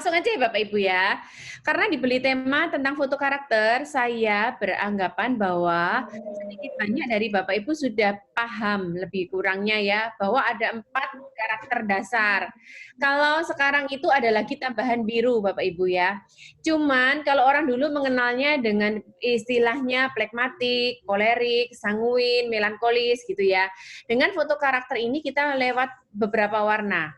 Langsung aja ya Bapak Ibu ya. Karena dibeli tema tentang foto karakter, saya beranggapan bahwa sedikit banyak dari Bapak Ibu sudah paham lebih kurangnya ya, bahwa ada 4 karakter dasar. Kalau sekarang itu ada lagi tambahan biru Bapak Ibu ya. Cuman kalau orang dulu mengenalnya dengan istilahnya plekmatik, kolerik, sanguin, melankolis gitu ya. Dengan foto karakter ini kita lewat beberapa warna.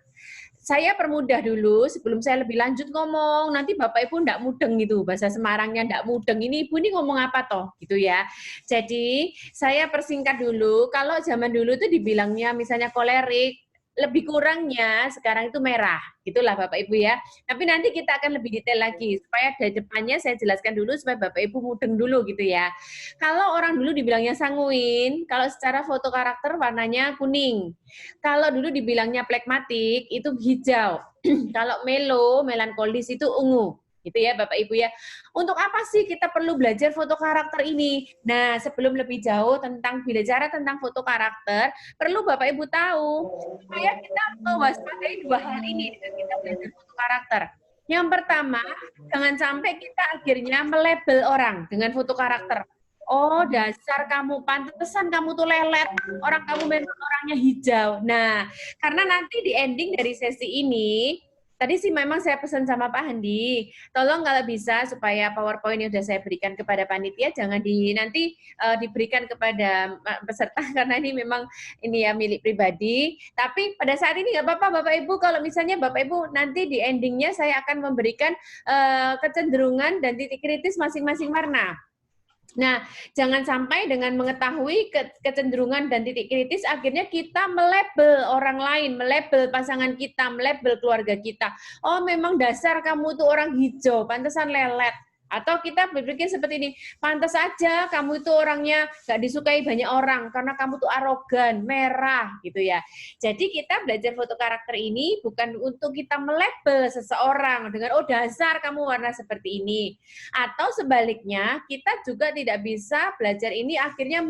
Saya permudah dulu sebelum saya lebih lanjut ngomong, nanti Bapak Ibu enggak mudeng gitu, bahasa Semarangnya enggak mudeng, ini Ibu ini ngomong apa toh, gitu ya. Jadi, saya persingkat dulu, kalau zaman dulu itu dibilangnya misalnya kolerik, lebih kurangnya sekarang itu merah, gitulah Bapak Ibu ya. Tapi nanti kita akan lebih detail lagi, supaya dari depannya saya jelaskan dulu supaya Bapak Ibu mudeng dulu gitu ya. Kalau orang dulu dibilangnya sanguin, kalau secara foto karakter warnanya kuning. Kalau dulu dibilangnya plekmatik itu hijau. Kalau melo, melankolis itu ungu. Gitu ya Bapak Ibu ya. Untuk apa sih kita perlu belajar foto karakter ini? Nah, sebelum lebih jauh tentang bicara tentang foto karakter, perlu Bapak Ibu tahu supaya kita mewaspadai 2 hal ini dengan kita belajar foto karakter. Yang pertama, jangan sampai kita akhirnya melabel orang dengan foto karakter. Oh, dasar kamu, pantesan kamu tuh lelet, orang kamu memang orangnya hijau. Nah, karena nanti di ending dari sesi ini, tadi sih memang saya pesan sama Pak Handi, tolong kalau bisa supaya PowerPoint yang sudah saya berikan kepada panitia, jangan nanti diberikan kepada peserta, karena ini memang ini ya milik pribadi. Tapi pada saat ini nggak apa-apa Bapak Ibu, kalau misalnya Bapak Ibu nanti di endingnya saya akan memberikan kecenderungan dan titik kritis masing-masing warna. Nah, jangan sampai dengan mengetahui kecenderungan dan titik kritis, akhirnya kita melabel orang lain, melabel pasangan kita, melabel keluarga kita. Oh, memang dasar kamu tuh orang hijau, pantesan lelet. Atau kita berpikir seperti ini, pantas aja kamu itu orangnya gak disukai banyak orang, karena kamu tuh arogan, merah, gitu ya. Jadi kita belajar foto karakter ini bukan untuk kita melabel seseorang dengan, oh dasar kamu warna seperti ini. Atau sebaliknya, kita juga tidak bisa belajar ini akhirnya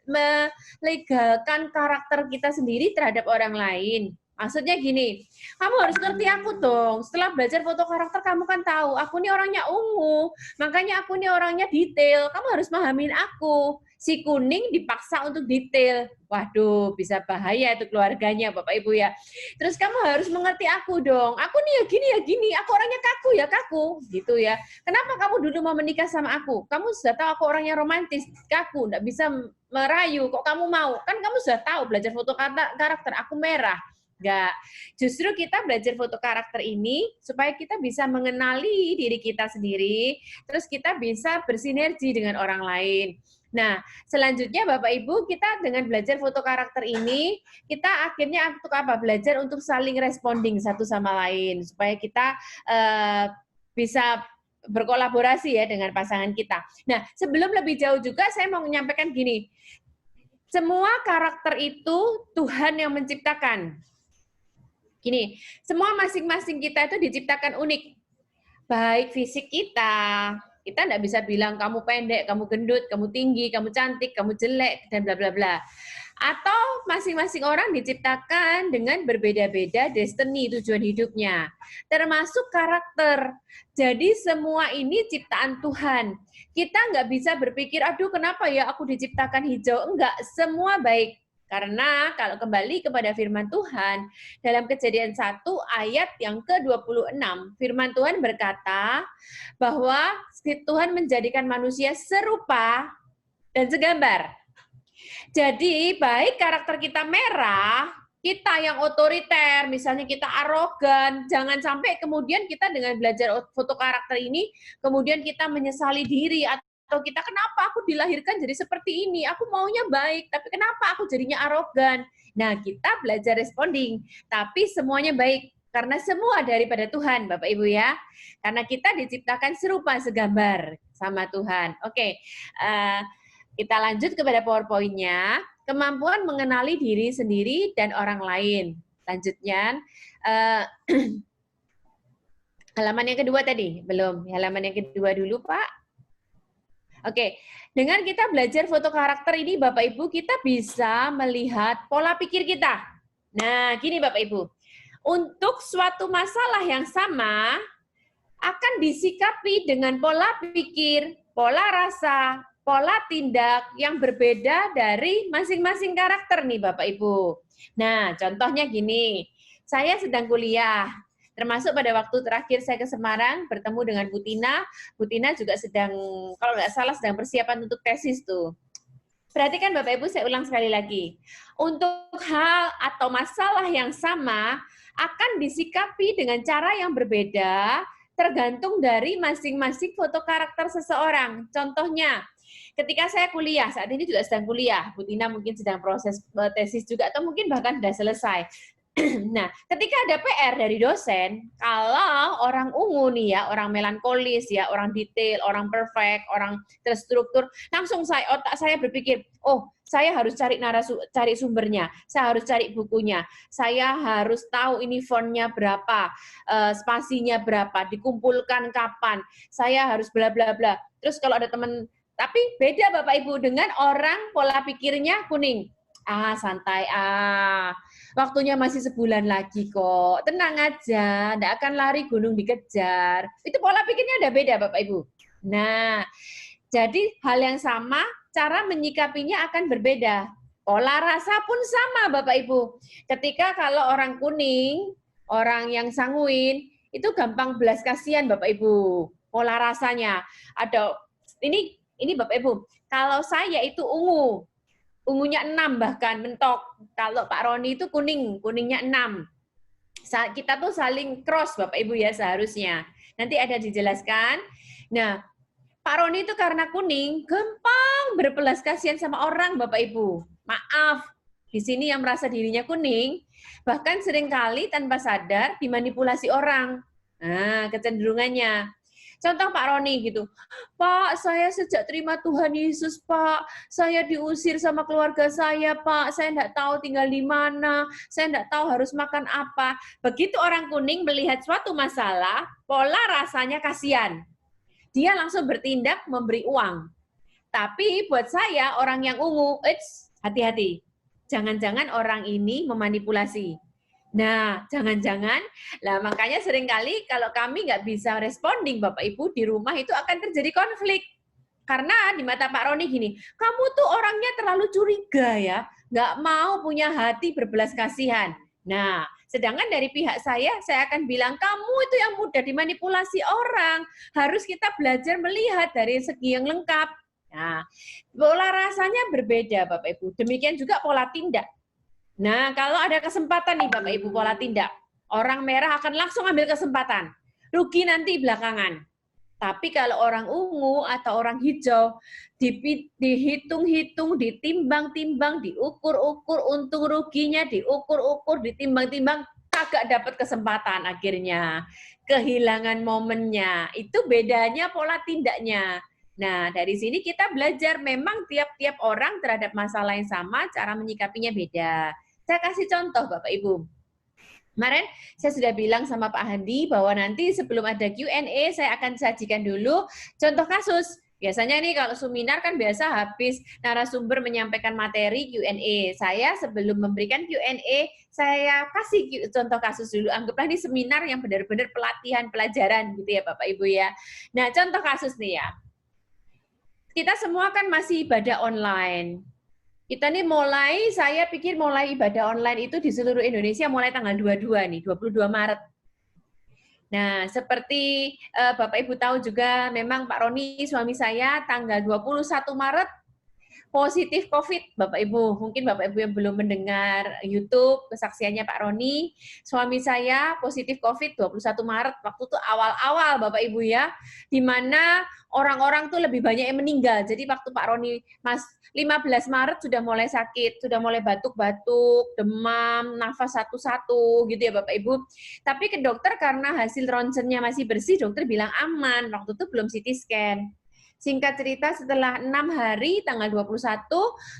melegalkan karakter kita sendiri terhadap orang lain. Maksudnya gini, kamu harus ngerti aku dong. Setelah belajar foto karakter, kamu kan tahu, aku ini orangnya ungu, makanya aku ini orangnya detail. Kamu harus pahamin aku. Si kuning dipaksa untuk detail. Waduh, bisa bahaya itu keluarganya, Bapak Ibu ya. Terus kamu harus mengerti aku dong. Aku nih ya gini. Aku orangnya kaku, gitu ya. Kenapa kamu dulu mau menikah sama aku? Kamu sudah tahu aku orangnya romantis, kaku, nggak bisa merayu. Kok kamu mau? Kan kamu sudah tahu belajar foto karakter, aku merah. Enggak. Justru kita belajar foto karakter ini supaya kita bisa mengenali diri kita sendiri, terus kita bisa bersinergi dengan orang lain. Nah, selanjutnya Bapak Ibu, kita dengan belajar foto karakter ini, kita akhirnya untuk apa? Belajar untuk saling responding satu sama lain, supaya kita bisa berkolaborasi ya dengan pasangan kita. Nah, sebelum lebih jauh juga saya mau menyampaikan gini, semua karakter itu Tuhan yang menciptakan. Gini, semua masing-masing kita itu diciptakan unik. Baik fisik kita nggak bisa bilang kamu pendek, kamu gendut, kamu tinggi, kamu cantik, kamu jelek, dan bla bla bla. Atau masing-masing orang diciptakan dengan berbeda-beda destiny, tujuan hidupnya. Termasuk karakter. Jadi semua ini ciptaan Tuhan. Kita nggak bisa berpikir, aduh kenapa ya aku diciptakan hijau. Enggak, semua baik. Karena kalau kembali kepada firman Tuhan, dalam Kejadian 1 ayat yang ke-26, firman Tuhan berkata bahwa Tuhan menjadikan manusia serupa dan segambar. Jadi baik karakter kita merah, kita yang otoriter, misalnya kita arogan, jangan sampai kemudian kita dengan belajar foto karakter ini, kemudian kita menyesali diri, atau kita kenapa aku dilahirkan jadi seperti ini, aku maunya baik, tapi kenapa aku jadinya arogan. Nah, kita belajar responding, tapi semuanya baik, karena semua daripada Tuhan, Bapak Ibu ya. Karena kita diciptakan serupa segambar sama Tuhan. Oke, kita lanjut kepada PowerPoint-nya. Kemampuan mengenali diri sendiri dan orang lain. Lanjutnya, halaman yang kedua tadi, belum. Halaman yang kedua dulu, Pak. Oke, dengan kita belajar foto karakter ini, Bapak Ibu, kita bisa melihat pola pikir kita. Nah, gini Bapak Ibu, untuk suatu masalah yang sama, akan disikapi dengan pola pikir, pola rasa, pola tindak yang berbeda dari masing-masing karakter nih Bapak Ibu. Nah, contohnya gini, saya sedang kuliah, termasuk pada waktu terakhir saya ke Semarang bertemu dengan Bu Tina. Bu Tina juga sedang, kalau nggak salah, sedang persiapan untuk tesis tuh. Perhatikan Bapak Ibu, saya ulang sekali lagi. Untuk hal atau masalah yang sama akan disikapi dengan cara yang berbeda tergantung dari masing-masing foto karakter seseorang. Contohnya, ketika saya kuliah, saat ini juga sedang kuliah, Bu Tina mungkin sedang proses tesis juga, atau mungkin bahkan sudah selesai. Nah, ketika ada PR dari dosen, kalau orang ungu nih ya, orang melankolis ya, orang detail, orang perfect, orang terstruktur, langsung otak saya berpikir, oh, saya harus cari sumbernya, saya harus cari bukunya, saya harus tahu ini fontnya berapa, spasinya berapa, dikumpulkan kapan, saya harus bla bla bla. Terus kalau ada teman, tapi beda Bapak Ibu dengan orang pola pikirnya kuning. Santai, waktunya masih sebulan lagi kok, tenang aja, tidak akan lari gunung dikejar. Itu pola pikirnya udah beda Bapak Ibu. Nah, jadi hal yang sama, cara menyikapinya akan berbeda. Pola rasa pun sama Bapak Ibu. Ketika kalau orang kuning, orang yang sanguin, itu gampang belas kasihan Bapak Ibu. Pola rasanya. Ada, ini Bapak Ibu, kalau saya itu ungu, ungunya 6 bahkan, mentok. Kalau Pak Roni itu kuning, kuningnya 6. Kita tuh saling cross Bapak Ibu ya seharusnya. Nanti ada dijelaskan. Nah, Pak Roni itu karena kuning, gampang berbelas kasihan sama orang Bapak Ibu. Maaf, di sini yang merasa dirinya kuning, bahkan seringkali tanpa sadar dimanipulasi orang. Nah, kecenderungannya. Contoh Pak Roni gitu, Pak, saya sejak terima Tuhan Yesus, Pak, saya diusir sama keluarga saya, Pak, saya enggak tahu tinggal di mana, saya enggak tahu harus makan apa. Begitu orang kuning melihat suatu masalah, pola rasanya kasihan. Dia langsung bertindak memberi uang. Tapi buat saya, orang yang ungu, hati-hati. Jangan-jangan orang ini memanipulasi. Nah, jangan-jangan, lah makanya seringkali kalau kami nggak bisa responding Bapak Ibu di rumah itu akan terjadi konflik. Karena di mata Pak Roni gini, kamu tuh orangnya terlalu curiga ya, nggak mau punya hati berbelas kasihan. Nah, sedangkan dari pihak saya akan bilang, kamu itu yang mudah dimanipulasi orang, harus kita belajar melihat dari segi yang lengkap. Nah, pola rasanya berbeda Bapak Ibu, demikian juga pola tindak. Nah, kalau ada kesempatan nih Bapak Ibu pola tindak, orang merah akan langsung ambil kesempatan. Rugi nanti belakangan. Tapi kalau orang ungu atau orang hijau, dihitung-hitung, ditimbang-timbang, diukur-ukur untung ruginya, diukur-ukur, ditimbang-timbang, kagak dapat kesempatan akhirnya. Kehilangan momennya. Itu bedanya pola tindaknya. Nah, dari sini kita belajar memang tiap-tiap orang terhadap masalah yang sama, cara menyikapinya beda. Saya kasih contoh Bapak Ibu. Kemarin saya sudah bilang sama Pak Handi bahwa nanti sebelum ada Q&A saya akan sajikan dulu contoh kasus. Biasanya nih kalau seminar kan biasa habis narasumber menyampaikan materi Q&A. Saya sebelum memberikan Q&A, saya kasih contoh kasus dulu. Anggaplah ini seminar yang benar-benar pelatihan, pelajaran gitu ya Bapak Ibu ya. Nah, contoh kasus nih ya. Kita semua kan masih ibadah online. Kita nih saya pikir mulai ibadah online itu di seluruh Indonesia mulai tanggal 22 nih, 22 Maret. Nah, seperti Bapak Ibu tahu juga memang Pak Roni suami saya tanggal 21 Maret positif COVID, Bapak Ibu. Mungkin Bapak Ibu yang belum mendengar YouTube kesaksiannya Pak Roni, suami saya positif COVID 21 Maret, waktu itu awal-awal Bapak Ibu ya, di mana orang-orang tuh lebih banyak yang meninggal. Jadi waktu Pak Roni 15 Maret sudah mulai sakit, sudah mulai batuk-batuk, demam, nafas satu-satu gitu ya Bapak Ibu. Tapi ke dokter karena hasil ronsennya masih bersih, dokter bilang aman. Waktu itu belum CT scan. Singkat cerita setelah 6 hari tanggal 21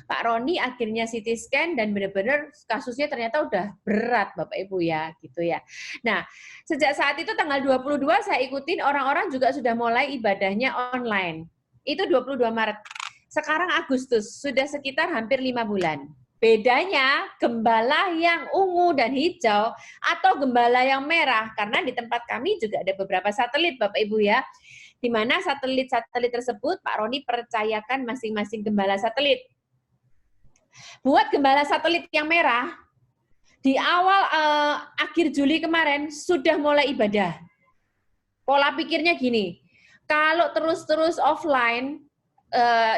Pak Roni akhirnya CT scan dan benar-benar kasusnya ternyata udah berat Bapak Ibu ya gitu ya. Nah, sejak saat itu tanggal 22 saya ikutin orang-orang juga sudah mulai ibadahnya online. Itu 22 Maret. Sekarang Agustus, sudah sekitar hampir 5 bulan. bedanya gembala yang ungu dan hijau atau gembala yang merah, karena di tempat kami juga ada beberapa satelit Bapak Ibu ya, di mana satelit-satelit tersebut Pak Roni percayakan masing-masing gembala satelit. Buat gembala satelit yang merah, di awal akhir Juli kemarin sudah mulai ibadah. Pola pikirnya gini, kalau terus-terus offline,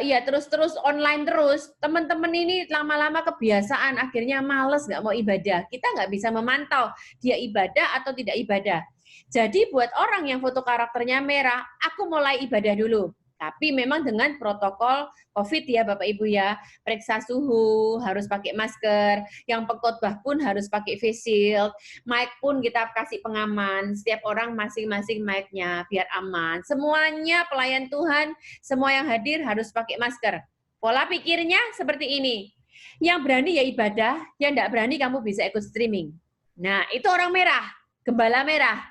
ya terus-terus online terus, teman-teman ini lama-lama kebiasaan, akhirnya males nggak mau ibadah. Kita nggak bisa memantau dia ibadah atau tidak ibadah. Jadi buat orang yang foto karakternya merah, aku mulai ibadah dulu. Tapi memang dengan protokol COVID ya Bapak Ibu ya, periksa suhu, harus pakai masker, yang pengkhotbah pun harus pakai face shield, mic pun kita kasih pengaman, setiap orang masing-masing mic-nya biar aman. Semuanya pelayan Tuhan, semua yang hadir harus pakai masker. Pola pikirnya seperti ini, yang berani ya ibadah, yang tidak berani kamu bisa ikut streaming. Nah itu orang merah, gembala merah.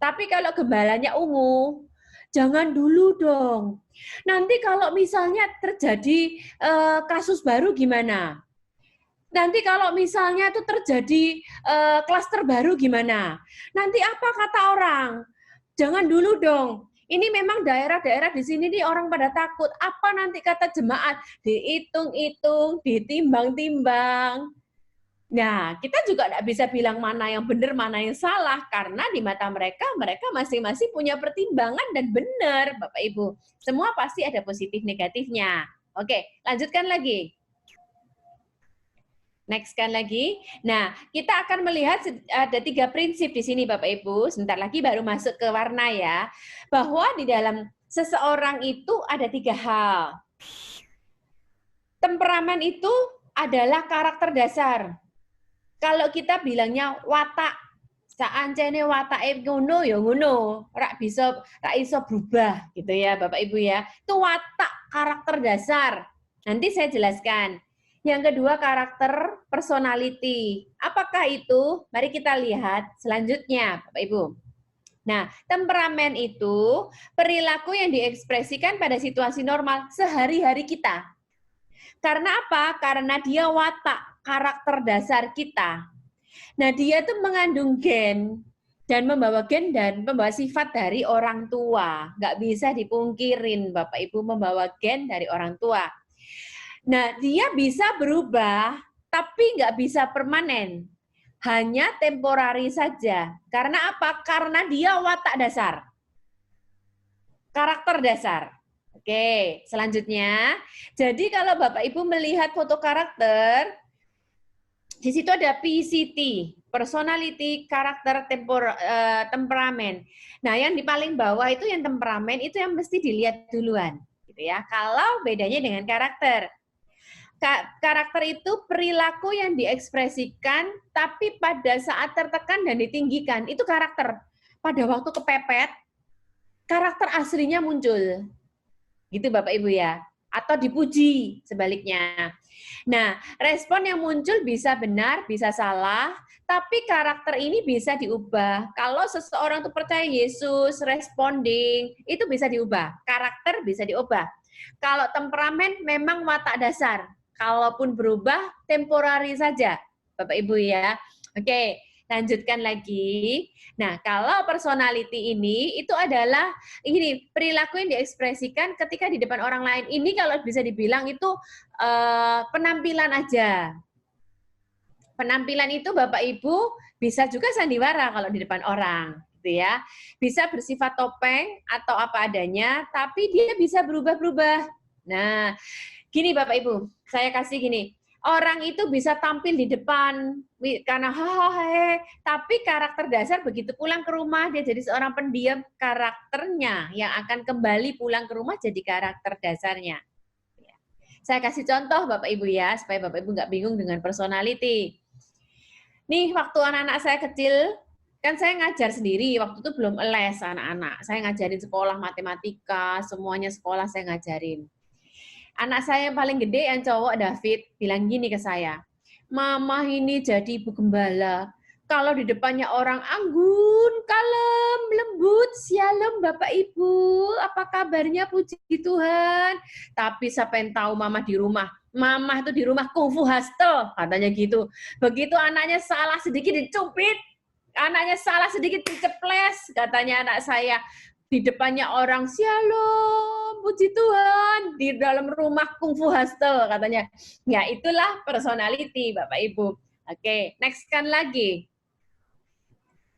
Tapi kalau gembalanya ungu, jangan dulu dong. Nanti kalau misalnya terjadi kasus baru gimana? Nanti kalau misalnya itu terjadi klaster baru gimana? Nanti apa kata orang? Jangan dulu dong. Ini memang daerah-daerah di sini nih orang pada takut. Apa nanti kata jemaat? Dihitung-hitung, ditimbang-timbang. Nah, kita juga tidak bisa bilang mana yang benar, mana yang salah, karena di mata mereka, mereka masing-masing punya pertimbangan dan benar, Bapak Ibu. Semua pasti ada positif negatifnya. Oke, lanjutkan lagi. Nextkan lagi. Nah, kita akan melihat ada 3 prinsip di sini, Bapak Ibu. Sebentar lagi baru masuk ke warna ya. Bahwa di dalam seseorang itu ada 3 hal. Temperamen itu adalah karakter dasar. Kalau kita bilangnya watak, saancene watake ngono ya ngono, rak iso berubah gitu ya Bapak Ibu ya. Itu watak, karakter dasar. Nanti saya jelaskan. Yang kedua karakter personality. Apakah itu? Mari kita lihat selanjutnya Bapak Ibu. Nah, temperamen itu perilaku yang diekspresikan pada situasi normal sehari-hari kita. Karena apa? Karena dia watak, karakter dasar kita. Nah, dia tuh mengandung gen dan membawa sifat dari orang tua. Nggak bisa dipungkirin, Bapak Ibu membawa gen dari orang tua. Nah, dia bisa berubah, tapi nggak bisa permanen. Hanya temporari saja. Karena apa? Karena dia watak dasar. Karakter dasar. Oke, selanjutnya. Jadi kalau Bapak Ibu melihat foto karakter, di situ ada PCT, personality, karakter, temperamen. Nah, yang di paling bawah itu yang temperamen itu yang mesti dilihat duluan, gitu ya. Kalau bedanya dengan karakter. Karakter itu perilaku yang diekspresikan tapi pada saat tertekan dan ditinggikan. Itu karakter. Pada waktu kepepet, karakter aslinya muncul. Gitu Bapak Ibu ya. Atau dipuji sebaliknya. Nah, respon yang muncul bisa benar, bisa salah, tapi karakter ini bisa diubah. Kalau seseorang itu percaya Yesus, responding, itu bisa diubah. Karakter bisa diubah. Kalau temperamen memang watak dasar. Kalaupun berubah, temporari saja, Bapak Ibu ya. Oke, lanjutkan lagi. Nah, kalau personality ini itu adalah ini perilaku yang diekspresikan ketika di depan orang lain. Ini kalau bisa dibilang itu penampilan aja. Penampilan itu Bapak Ibu bisa juga sandiwara kalau di depan orang, gitu ya. Bisa bersifat topeng atau apa adanya, tapi dia bisa berubah-berubah. Nah, gini Bapak Ibu, saya kasih gini. Orang itu bisa tampil di depan karena hahaha, tapi karakter dasar begitu pulang ke rumah dia jadi seorang pendiam, karakternya yang akan kembali pulang ke rumah jadi karakter dasarnya. Saya kasih contoh Bapak Ibu ya, supaya Bapak Ibu nggak bingung dengan personality. Nih, waktu anak-anak saya kecil, kan saya ngajar sendiri, waktu itu belum les anak-anak. Saya ngajarin sekolah matematika, semuanya sekolah saya ngajarin. Anak saya yang paling gede, yang cowok David, bilang gini ke saya, Mama ini jadi ibu gembala, Kalau di depannya orang anggun, kalem, lembut, shalom Bapak Ibu, apa kabarnya puji Tuhan. Tapi siapa yang tahu mama di rumah? Mama itu di rumah kungfu hustle, katanya gitu. Begitu anaknya salah sedikit dicubit, anaknya salah sedikit diceples, katanya anak saya. Di depannya orang, shalom, puji Tuhan. Di dalam rumah kungfu hustle, katanya. Ya itulah personality Bapak Ibu. Oke, next kan lagi.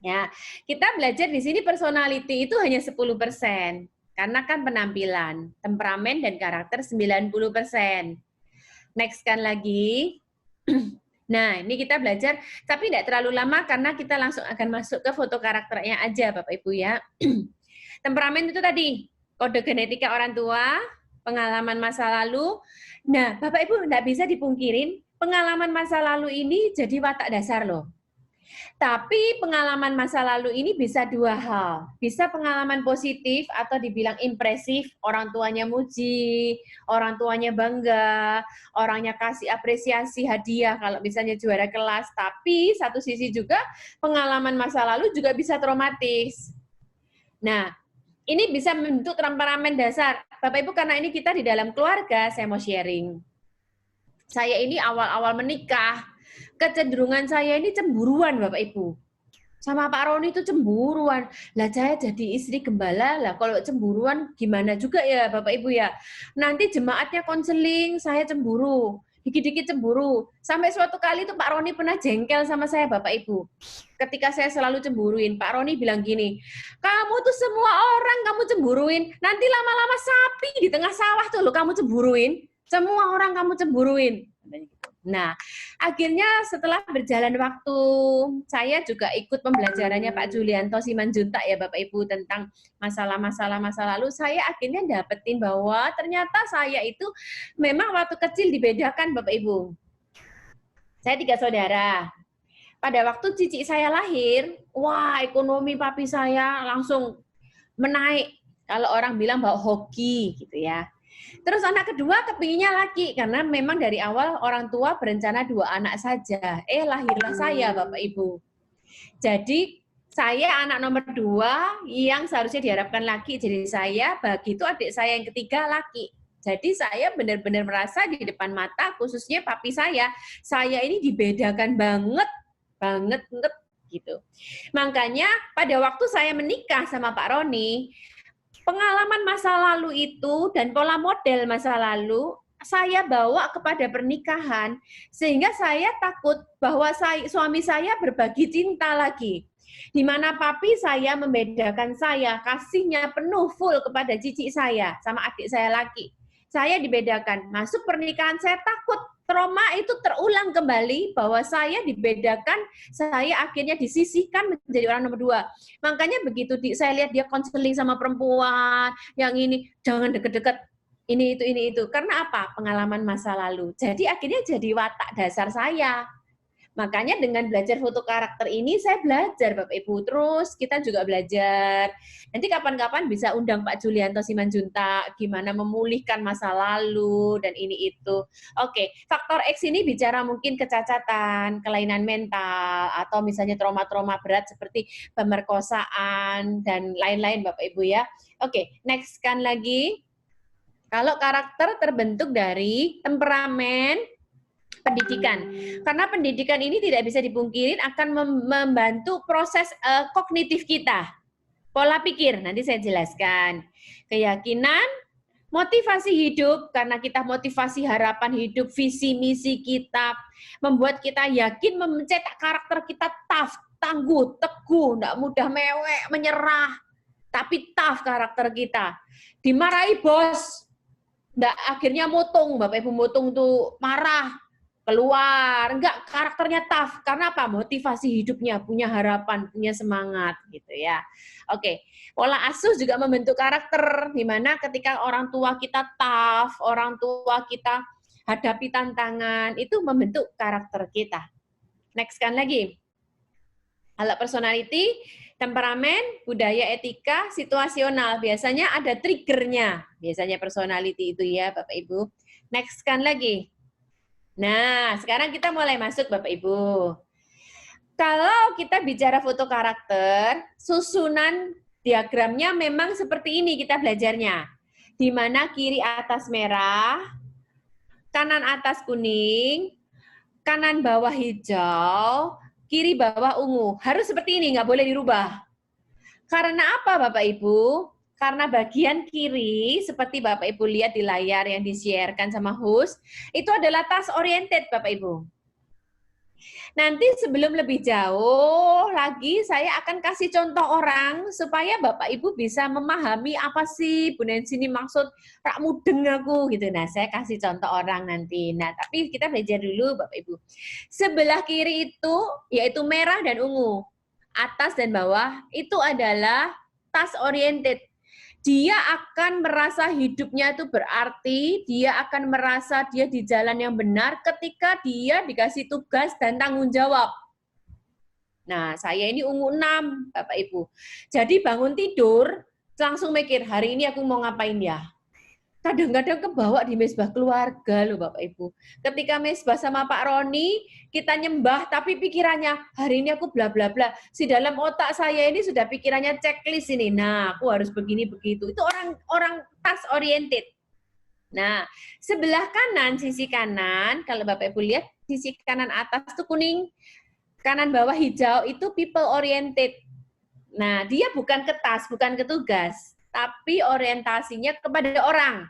Ya, kita belajar di sini personality itu hanya 10%. Karena kan penampilan, temperamen dan karakter 90%. Next kan lagi. Nah, ini kita belajar, tapi tidak terlalu lama karena kita langsung akan masuk ke foto karakternya aja, Bapak Ibu ya. Temperamen itu tadi, kode genetika orang tua, pengalaman masa lalu. Nah, Bapak Ibu tidak bisa dipungkirin, pengalaman masa lalu ini jadi watak dasar loh. Tapi pengalaman masa lalu ini bisa dua hal. Bisa pengalaman positif atau dibilang impresif, orang tuanya muji, orang tuanya bangga, orangnya kasih apresiasi hadiah kalau misalnya juara kelas. Tapi satu sisi juga pengalaman masa lalu juga bisa traumatis. Nah, ini bisa membentuk temperamen dasar. Bapak Ibu, karena ini kita di dalam keluarga, saya mau sharing. Saya ini awal-awal menikah, kecenderungan saya ini cemburuan Bapak Ibu. Sama Pak Roni itu cemburuan. Lah saya jadi istri gembala, lah kalau cemburuan gimana juga ya Bapak Ibu ya. Nanti jemaatnya konseling, saya cemburu. Dikit-dikit cemburu. Sampai suatu kali tuh Pak Roni pernah jengkel sama saya Bapak Ibu. Ketika saya selalu cemburuin, Pak Roni bilang gini, kamu tuh semua orang kamu cemburuin, nanti lama-lama sapi di tengah sawah tuh lo kamu cemburuin. Semua orang kamu cemburuin. Nah, akhirnya setelah berjalan waktu, saya juga ikut pembelajarannya Pak Julianto Simanjuntak ya Bapak Ibu tentang masalah-masalah masa lalu. Saya akhirnya dapetin bahwa ternyata saya itu memang waktu kecil dibedakan Bapak Ibu. Saya 3 saudara. Pada waktu cici saya lahir, wah ekonomi papi saya langsung menaik. Kalau orang bilang bahwa hoki gitu ya. Terus anak kedua kepinginnya laki, karena memang dari awal orang tua berencana 2 anak saja. Lahirlah saya Bapak Ibu. Jadi saya anak nomor 2 yang seharusnya diharapkan laki. Jadi saya, begitu adik saya yang ketiga laki. Jadi saya benar-benar merasa di depan mata, khususnya papi saya ini dibedakan banget gitu. Makanya pada waktu saya menikah sama Pak Roni, pengalaman masa lalu itu dan pola model masa lalu saya bawa kepada pernikahan, sehingga saya takut bahwa suami saya berbagi cinta lagi. Di mana papi saya membedakan saya, kasihnya penuh full kepada cici saya sama adik saya laki. Saya dibedakan. Masuk pernikahan saya takut trauma itu terulang kembali, bahwa saya dibedakan, saya akhirnya disisihkan menjadi orang nomor 2. Makanya begitu saya lihat dia konseling sama perempuan, yang ini jangan deket-deket, ini itu. Karena apa? Pengalaman masa lalu. Jadi akhirnya jadi watak dasar saya. Makanya dengan belajar foto karakter ini saya belajar Bapak Ibu. Terus kita juga belajar. Nanti kapan-kapan bisa undang Pak Julianto Simanjuntak gimana memulihkan masa lalu dan ini itu. Oke, faktor X ini bicara mungkin kecacatan, kelainan mental, atau misalnya trauma-trauma berat seperti pemerkosaan dan lain-lain Bapak Ibu ya. Oke, next kan lagi. Kalau karakter terbentuk dari temperamen, pendidikan. Karena pendidikan ini tidak bisa dipungkirin akan membantu proses kognitif kita. Pola pikir, nanti saya jelaskan. Keyakinan, motivasi hidup, karena kita motivasi harapan hidup, visi misi kita, membuat kita yakin, mencetak karakter kita tough, tangguh, teguh, tidak mudah mewek, menyerah, tapi tough karakter kita. Dimarahi bos, nggak akhirnya motong, Bapak Ibu motong tuh marah, keluar, enggak, karakternya tough. Karena apa? Motivasi hidupnya, punya harapan, punya semangat gitu ya. Oke, pola asuh juga membentuk karakter, di mana ketika orang tua kita tough, orang tua kita hadapi tantangan, itu membentuk karakter kita. Next kan lagi. Kalau personality, temperamen, budaya, etika, situasional. Biasanya ada triggernya. Biasanya personality itu ya Bapak Ibu. Next kan lagi. Nah, sekarang kita mulai masuk Bapak Ibu. Kalau kita bicara foto karakter, susunan diagramnya memang seperti ini kita belajarnya. Di mana kiri atas merah, kanan atas kuning, kanan bawah hijau, kiri bawah ungu. Harus seperti ini, nggak boleh dirubah. Karena apa Bapak Ibu? Karena bagian kiri, seperti Bapak Ibu lihat di layar yang di-share-kan sama host, itu adalah task oriented Bapak Ibu. Nanti sebelum lebih jauh lagi, saya akan kasih contoh orang supaya Bapak Ibu bisa memahami apa sih Bu Nancy ini maksud rak mudeng aku gitu. Nah, saya kasih contoh orang nanti. Nah, tapi kita belajar dulu Bapak Ibu. Sebelah kiri itu yaitu merah dan ungu. Atas dan bawah itu adalah task oriented. Dia akan merasa hidupnya itu berarti, dia akan merasa dia di jalan yang benar ketika dia dikasih tugas dan tanggung jawab. Nah, saya ini ungu 6, Bapak Ibu. Jadi bangun tidur, langsung mikir, hari ini aku mau ngapain ya? Kadang-kadang kebawa di mesbah keluarga loh Bapak Ibu. Ketika mesbah sama Pak Roni, kita nyembah, tapi pikirannya, hari ini aku bla bla bla. Si dalam otak saya ini sudah pikirannya checklist ini. Nah, aku harus begini begitu. Itu orang task oriented. Nah, sebelah kanan, sisi kanan, kalau Bapak Ibu lihat, sisi kanan atas itu kuning, kanan bawah hijau, itu people oriented. Nah, dia bukan ke task, bukan ke tugas, tapi orientasinya kepada orang.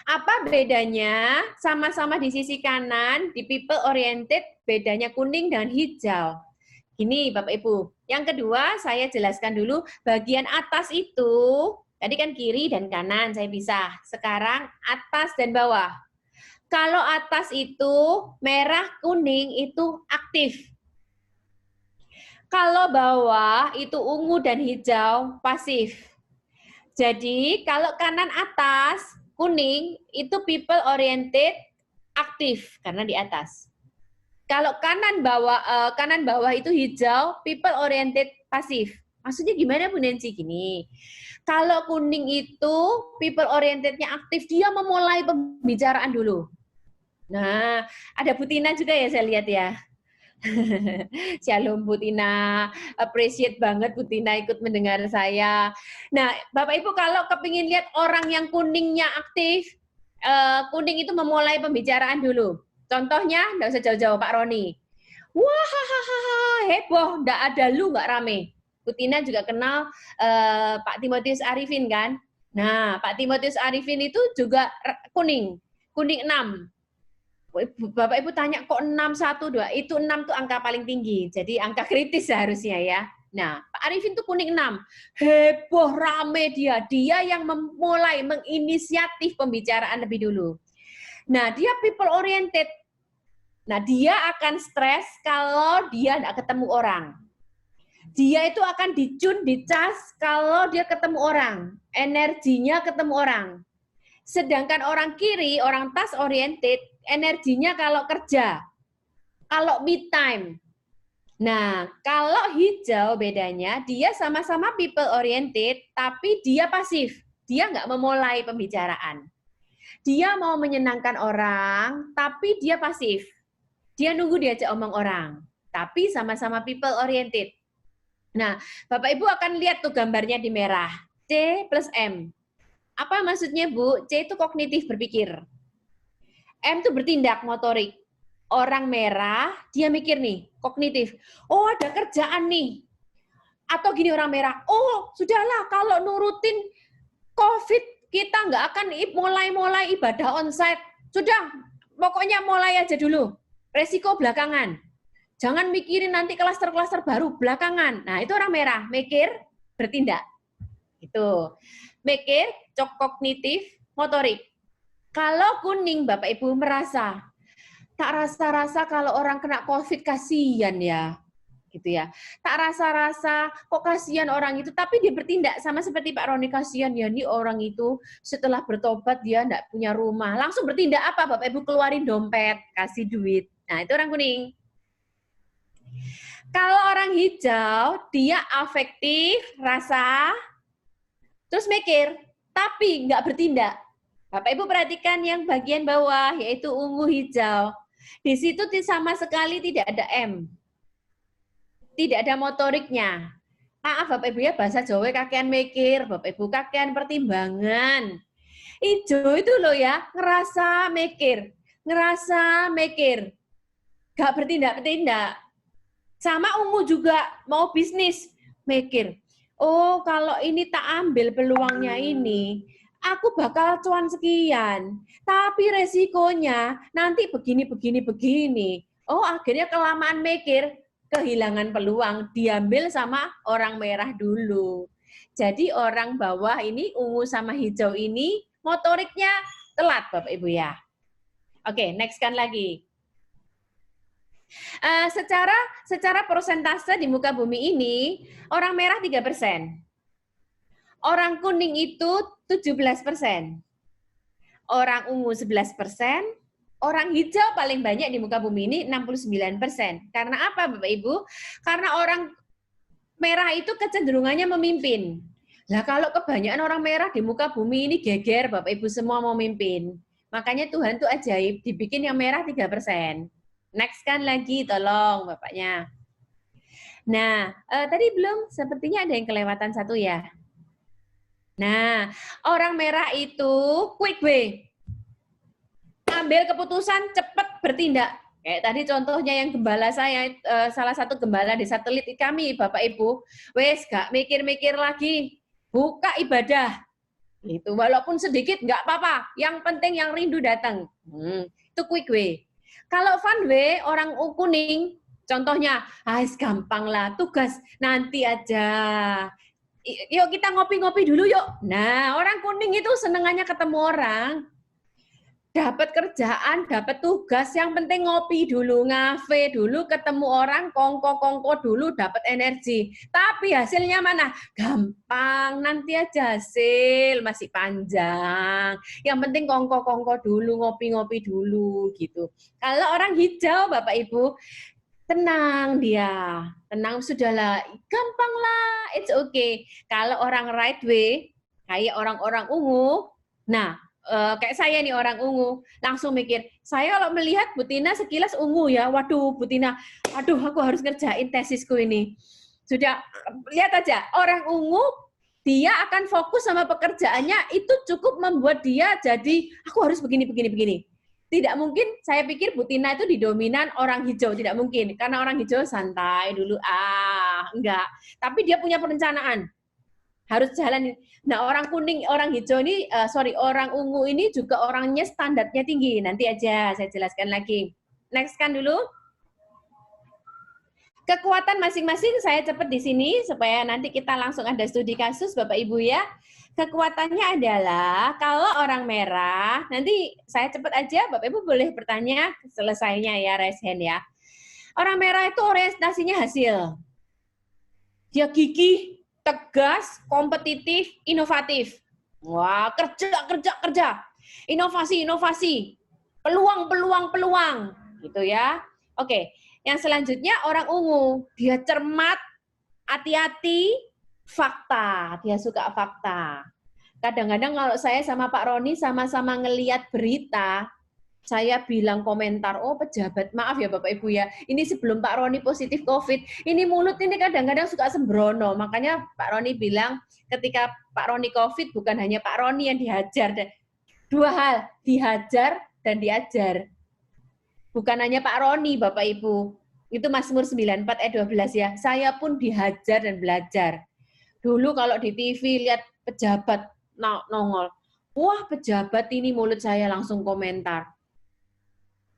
Apa bedanya? Sama-sama di sisi kanan, di people oriented, bedanya kuning dan hijau. Gini Bapak Ibu. Yang kedua, saya jelaskan dulu bagian atas itu, tadi kan kiri dan kanan saya pisah. Sekarang atas dan bawah. Kalau atas itu merah, kuning itu aktif. Kalau bawah itu ungu dan hijau pasif. Jadi kalau kanan atas kuning itu people oriented aktif karena di atas. Kalau kanan bawah itu hijau people oriented pasif. Maksudnya gimana Bu Nancy? Gini. Kalau kuning itu people orientednya aktif, dia memulai pembicaraan dulu. Nah, ada Bu Tina juga ya saya lihat ya. Shalom Bu Tina, appreciate banget Bu Tina ikut mendengar saya. Nah, Bapak Ibu kalau kepingin lihat orang yang kuningnya aktif, kuning itu memulai pembicaraan dulu. Contohnya, nggak usah jauh-jauh Pak Roni. Wah, heboh, nggak ada lu nggak rame. Bu Tina juga kenal Pak Timotius Arifin kan? Nah, Pak Timotius Arifin itu juga kuning 6. Bapak Ibu tanya kok 612, itu 6 tuh angka paling tinggi, jadi angka kritis seharusnya ya. Nah, Pak Arifin tuh kuning 6, heboh rame dia yang memulai menginisiatif pembicaraan lebih dulu. Nah, dia people oriented. Nah, dia akan stres kalau dia nggak ketemu orang. Dia itu akan dicas kalau dia ketemu orang, energinya ketemu orang. Sedangkan orang kiri, orang task oriented, energinya kalau kerja, kalau me time. Nah, kalau hijau bedanya, dia sama-sama people oriented, tapi dia pasif. Dia nggak memulai pembicaraan. Dia mau menyenangkan orang, tapi dia pasif. Dia nunggu diajak omong orang, tapi sama-sama people oriented. Nah, Bapak Ibu akan lihat tuh gambarnya di merah, C plus M. Apa maksudnya Bu? C itu kognitif berpikir. M itu bertindak motorik. Orang merah, dia mikir nih, kognitif. Oh ada kerjaan nih. Atau gini orang merah, oh sudahlah kalau nurutin COVID, kita nggak akan mulai ibadah onsite. Sudah, pokoknya mulai aja dulu. Resiko belakangan. Jangan mikirin nanti klaster-klaster baru belakangan. Nah itu orang merah, mikir, bertindak. Itu. Mikir, kognitif, motorik. Kalau kuning, Bapak Ibu merasa, tak rasa-rasa kalau orang kena COVID kasihan ya, gitu ya. Tak rasa-rasa kok kasihan orang itu, tapi dia bertindak sama seperti Pak Roni, kasihan ya nih orang itu setelah bertobat dia enggak punya rumah, langsung bertindak apa Bapak Ibu? Keluarin dompet, kasih duit. Nah itu orang kuning. Kalau orang hijau, dia afektif, rasa, terus mikir, tapi nggak bertindak. Bapak Ibu perhatikan yang bagian bawah, yaitu ungu hijau. Di situ sama sekali tidak ada M. tidak ada motoriknya. Maaf Bapak Ibu ya, bahasa Jawa kakean mikir, Bapak Ibu kakean pertimbangan. Ijo itu loh ya, ngerasa mikir, gak bertindak-tindak. Sama ungu juga mau bisnis, mikir. Oh, kalau ini tak ambil peluangnya ini, aku bakal cuan sekian. Tapi resikonya nanti begini. Oh, akhirnya kelamaan mikir, kehilangan peluang, diambil sama orang merah dulu. Jadi orang bawah ini, ungu sama hijau ini, motoriknya telat Bapak Ibu ya. Oke, next kan lagi. Secara persentase di muka bumi ini, orang merah 3%. Orang kuning itu 17%. Orang ungu 11%. Orang hijau paling banyak di muka bumi ini 69%. Karena apa Bapak Ibu? Karena orang merah itu kecenderungannya memimpin. Nah, kalau kebanyakan orang merah di muka bumi ini geger, Bapak Ibu semua mau memimpin. Makanya Tuhan tuh ajaib, dibikin yang merah 3%. Next kan lagi, tolong Bapaknya. Nah, tadi belum, sepertinya ada yang kelewatan satu ya. Nah, orang merah itu quick way. Ambil keputusan, cepat bertindak. Kayak tadi contohnya yang gembala saya, salah satu gembala di satelit kami, Bapak Ibu, wes gak mikir-mikir lagi, buka ibadah. Itu walaupun sedikit nggak apa-apa, yang penting yang rindu datang. Itu quick way. Kalau fun way, orang kuning, contohnya, gampang lah, tugas nanti aja. Yuk kita ngopi-ngopi dulu yuk. Nah, orang kuning itu senengannya ketemu orang. Dapat kerjaan, dapat tugas, yang penting ngopi dulu, ngafe dulu, ketemu orang, kongko-kongko dulu, dapat energi. Tapi hasilnya mana? Gampang, nanti aja hasil, masih panjang. Yang penting kongko-kongko dulu, ngopi-ngopi dulu, gitu. Kalau orang hijau, Bapak Ibu, tenang dia, tenang sudahlah, gampang lah, it's okay. Kalau orang right way, kayak orang-orang ungu, nah, kayak saya nih orang ungu, langsung mikir, saya kalau melihat Bu Tina sekilas ungu ya, waduh Bu Tina, aduh aku harus ngerjain tesisku ini. Sudah, lihat aja, orang ungu, dia akan fokus sama pekerjaannya, itu cukup membuat dia jadi, aku harus begini. Tidak mungkin, saya pikir Bu Tina itu didominan orang hijau, tidak mungkin, karena orang hijau santai dulu, enggak. Tapi dia punya perencanaan, harus jalan. Nah, orang kuning, orang hijau ini, orang ungu ini juga orangnya standarnya tinggi. Nanti aja saya jelaskan lagi. Next kan dulu. Kekuatan masing-masing saya cepat di sini supaya nanti kita langsung ada studi kasus Bapak Ibu ya. Kekuatannya adalah kalau orang merah, nanti saya cepat aja Bapak Ibu boleh bertanya selesainya ya, raise hand ya. Orang merah itu orientasinya hasil. Dia gigih, tegas, kompetitif, inovatif. Wah, kerja. Inovasi. Peluang. Gitu ya. Oke, yang selanjutnya orang ungu. Dia cermat, hati-hati, fakta. Dia suka fakta. Kadang-kadang kalau saya sama Pak Roni sama-sama ngelihat berita, saya bilang komentar, oh pejabat, maaf ya Bapak Ibu ya, ini sebelum Pak Roni positif COVID, ini mulut ini kadang-kadang suka sembrono, makanya Pak Roni bilang ketika Pak Roni COVID bukan hanya Pak Roni yang dihajar, dua hal, dihajar dan diajar. Bukan hanya Pak Roni Bapak Ibu, itu Mazmur 94 ayat 12 ya, saya pun dihajar dan belajar. Dulu kalau di TV lihat pejabat nongol, wah pejabat ini mulut saya langsung komentar.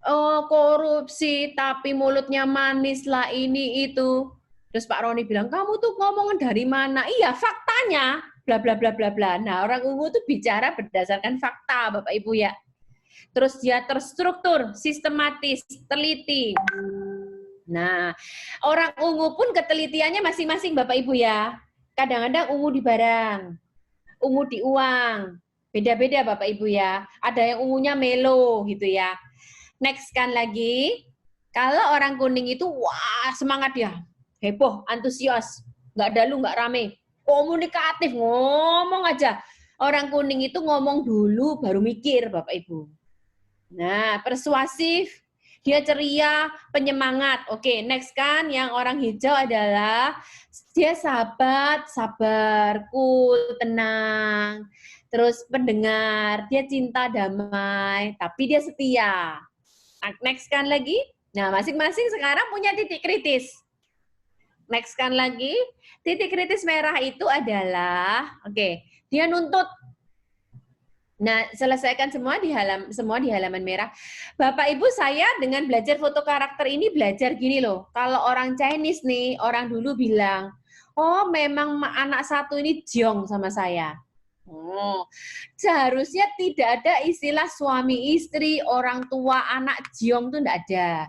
Oh, korupsi, tapi mulutnya manis lah ini itu. Terus Pak Roni bilang, kamu tuh ngomongin dari mana? Iya, faktanya, bla bla bla bla bla. Nah, orang ungu tuh bicara berdasarkan fakta, Bapak Ibu ya. Terus dia terstruktur, sistematis, teliti. Nah, orang ungu pun ketelitiannya masing-masing, Bapak Ibu ya. Kadang-kadang ungu di barang, ungu di uang, beda-beda Bapak Ibu ya. Ada yang ungunya melo gitu ya. Next kan lagi, kalau orang kuning itu, wah semangat dia, heboh, antusias, nggak dalu, nggak rame, komunikatif, ngomong aja. Orang kuning itu ngomong dulu, baru mikir, Bapak Ibu. Nah, persuasif, Dia ceria, penyemangat. Oke, next kan yang orang hijau adalah dia sabar, cool, tenang. Terus pendengar, dia cinta damai, tapi dia setia. Next kan lagi. Nah, masing-masing sekarang punya titik kritis. Next kan lagi. Titik kritis merah itu adalah, oke, dia nuntut. Nah, selesaikan semua di halaman merah. Bapak Ibu, saya dengan belajar foto karakter ini belajar gini loh. Kalau orang Chinese nih, orang dulu bilang, oh memang anak satu ini jiong sama saya. Oh, seharusnya tidak ada istilah suami istri, orang tua, anak jiong itu enggak ada.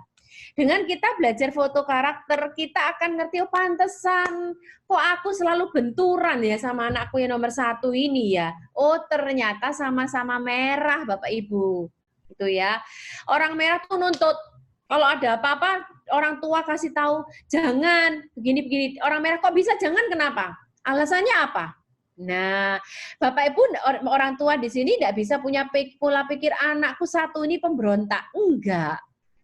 Dengan kita belajar foto karakter, kita akan ngerti, oh pantesan, kok aku selalu benturan ya sama anakku yang nomor 1 ini ya. Oh ternyata sama-sama merah Bapak Ibu. Gitu ya. Orang merah tuh nuntut. Kalau ada apa-apa, orang tua kasih tahu, jangan, begini-begini. Orang merah kok bisa jangan, kenapa? Alasannya apa? Nah, Bapak Ibu, orang tua di sini tidak bisa punya pola pikir anakku satu ini pemberontak. Enggak.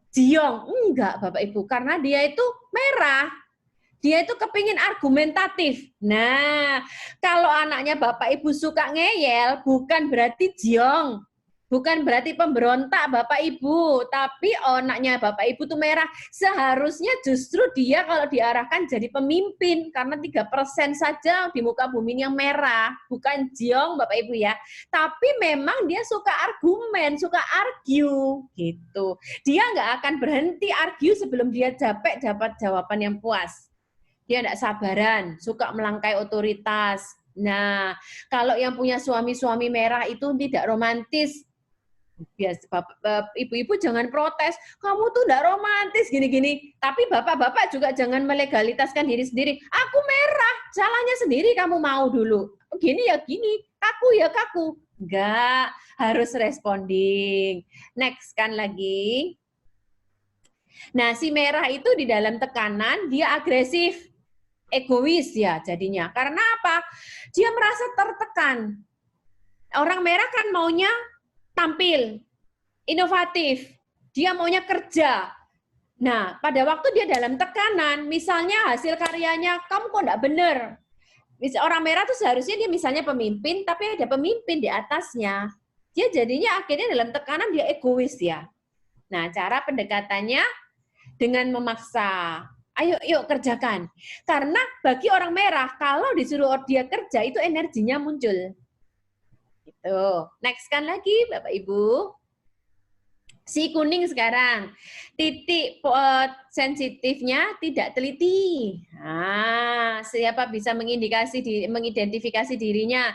Jiong, enggak Bapak Ibu, karena dia itu merah. Dia itu kepingin argumentatif. Nah, kalau anaknya Bapak Ibu suka ngeyel, bukan berarti jiong. Bukan berarti pemberontak Bapak Ibu, tapi anaknya Bapak Ibu tuh merah. Seharusnya justru dia kalau diarahkan jadi pemimpin, karena 3% saja di muka bumi yang merah. Bukan jiong Bapak Ibu ya. Tapi memang dia suka argumen, suka argue gitu. Dia nggak akan berhenti argue sebelum dia capek dapat jawaban yang puas. Dia tidak sabaran, suka melangkai otoritas. Nah, kalau yang punya suami-suami merah itu tidak romantis. Biasa, ibu-ibu jangan protes, kamu tuh tidak romantis gini-gini. Tapi bapak-bapak juga jangan melegalitaskan diri sendiri. Aku merah, salahnya sendiri kamu mau dulu. Gini ya gini, kaku ya kaku. Enggak, harus responding. Next kan lagi. Nah, si merah itu di dalam tekanan, dia agresif, egois ya jadinya. Karena apa? Dia merasa tertekan. Orang merah kan maunya tampil, inovatif, dia maunya kerja. Nah, pada waktu dia dalam tekanan, misalnya hasil karyanya, kamu kok enggak benar. Orang merah itu seharusnya dia misalnya pemimpin, tapi ada pemimpin di atasnya. Dia jadinya akhirnya dalam tekanan dia egois ya. Nah, cara pendekatannya dengan memaksa. Ayo, yuk kerjakan. Karena bagi orang merah, kalau disuruh dia kerja, itu energinya muncul. Gitu. Next kan lagi, Bapak Ibu. Si kuning sekarang, titik sensitifnya tidak teliti. Nah, siapa bisa mengidentifikasi dirinya?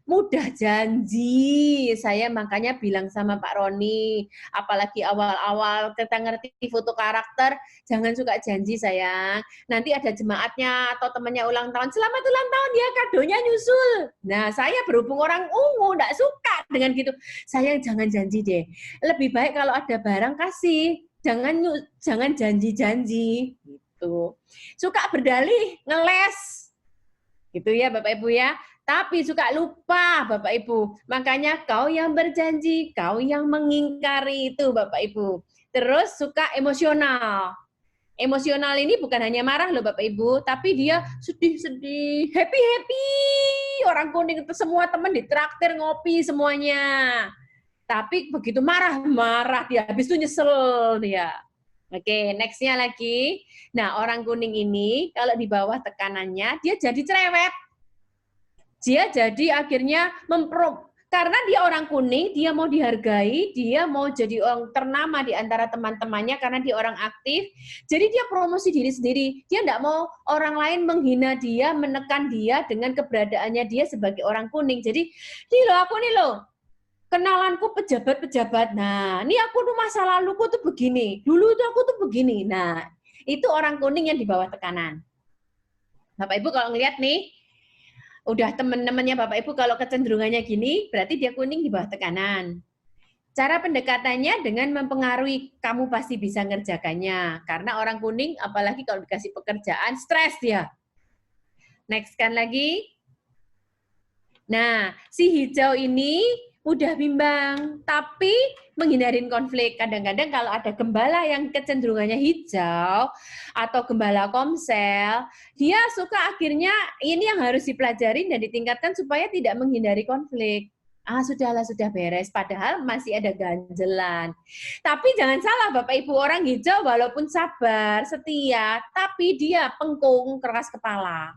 Mudah janji. Saya makanya bilang sama Pak Roni, apalagi awal-awal kita ngerti foto karakter, jangan suka janji sayang. Nanti ada jemaatnya atau temannya ulang tahun, selamat ulang tahun ya, kadonya nyusul. Nah, saya berhubung orang ungu, enggak suka dengan gitu. Sayang jangan janji deh. Lebih baik kalau ada barang kasih, jangan janji-janji gitu. Suka berdalih, ngeles. Gitu ya Bapak Ibu ya. Tapi suka lupa Bapak Ibu. Makanya kau yang berjanji, kau yang mengingkari itu Bapak Ibu. Terus suka emosional. Emosional ini bukan hanya marah loh Bapak Ibu, tapi dia sedih-sedih, happy-happy. Orang kuning itu semua teman ditraktir ngopi semuanya. Tapi begitu marah dia, habis itu nyesel dia. Oke, next-nya lagi. Nah, orang kuning ini kalau di bawah tekanannya, dia jadi cerewet. Dia jadi akhirnya karena dia orang kuning, dia mau dihargai, dia mau jadi orang ternama di antara teman-temannya karena dia orang aktif. Jadi dia promosi diri sendiri. Dia tidak mau orang lain menghina dia, menekan dia dengan keberadaannya dia sebagai orang kuning. Jadi, aku nih loh, kenalanku pejabat-pejabat. Nah, ini aku tuh masa laluku tuh begini. Dulu tuh aku tuh begini. Nah, itu orang kuning yang di bawah tekanan. Bapak Ibu kalau ngelihat nih, udah teman-temannya Bapak Ibu kalau kecenderungannya gini, berarti dia kuning di bawah tekanan. Cara pendekatannya dengan mempengaruhi kamu pasti bisa ngerjakannya. Karena orang kuning, apalagi kalau dikasih pekerjaan, stres dia. Next kan lagi. Nah, si hijau ini mudah bimbang, tapi menghindarin konflik. Kadang-kadang kalau ada gembala yang kecenderungannya hijau atau gembala komsel, dia suka akhirnya ini yang harus dipelajarin dan ditingkatkan supaya tidak menghindari konflik. Sudahlah, sudah beres. Padahal masih ada ganjelan. Tapi jangan salah Bapak Ibu, orang hijau walaupun sabar, setia, tapi dia pengkung, keras kepala.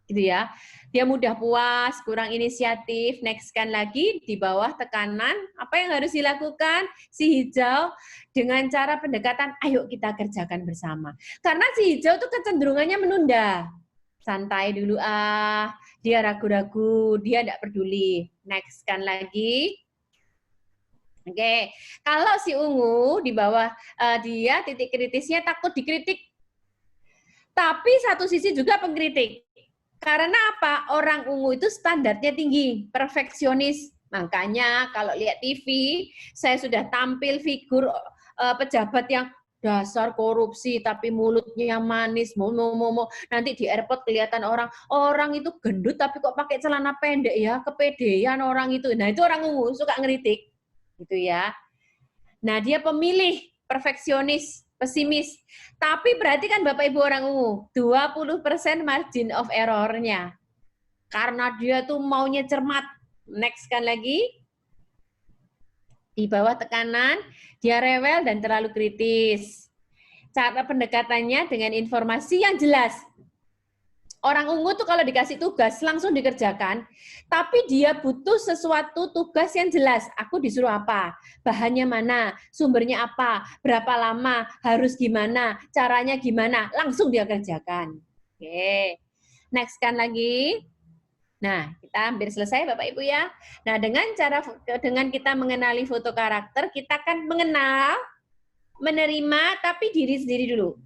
Gitu ya. Dia mudah puas, kurang inisiatif. Next-kan lagi di bawah tekanan, apa yang harus dilakukan si hijau dengan cara pendekatan, ayo kita kerjakan bersama. Karena si hijau tuh kecenderungannya menunda. Santai dulu dia ragu-ragu, dia tidak peduli. Next-kan lagi. Oke, kalau si ungu di bawah dia titik kritisnya takut dikritik. Tapi satu sisi juga pengkritik. Karena apa? Orang ungu itu standarnya tinggi, perfeksionis. Makanya kalau lihat TV, saya sudah tampil figur pejabat yang dasar korupsi tapi mulutnya manis, nanti di airport kelihatan orang itu gendut tapi kok pakai celana pendek ya, kepedean orang itu. Nah, itu orang ungu suka ngeritik. Gitu ya. Nah, dia pemilih perfeksionis, pesimis. Tapi berarti kan Bapak Ibu orang ungu, 20% margin of error-nya. Karena dia tuh maunya cermat. Next kan lagi. Di bawah tekanan, dia rewel dan terlalu kritis. Cara pendekatannya dengan informasi yang jelas. Orang ungu tuh kalau dikasih tugas langsung dikerjakan, tapi dia butuh sesuatu tugas yang jelas. Aku disuruh apa? Bahannya mana? Sumbernya apa? Berapa lama? Harus gimana? Caranya gimana? Langsung dia kerjakan. Oke. Next kan lagi. Nah, kita hampir selesai Bapak Ibu ya. Nah, dengan kita mengenali foto karakter, kita kan mengenal, menerima, tapi diri sendiri dulu.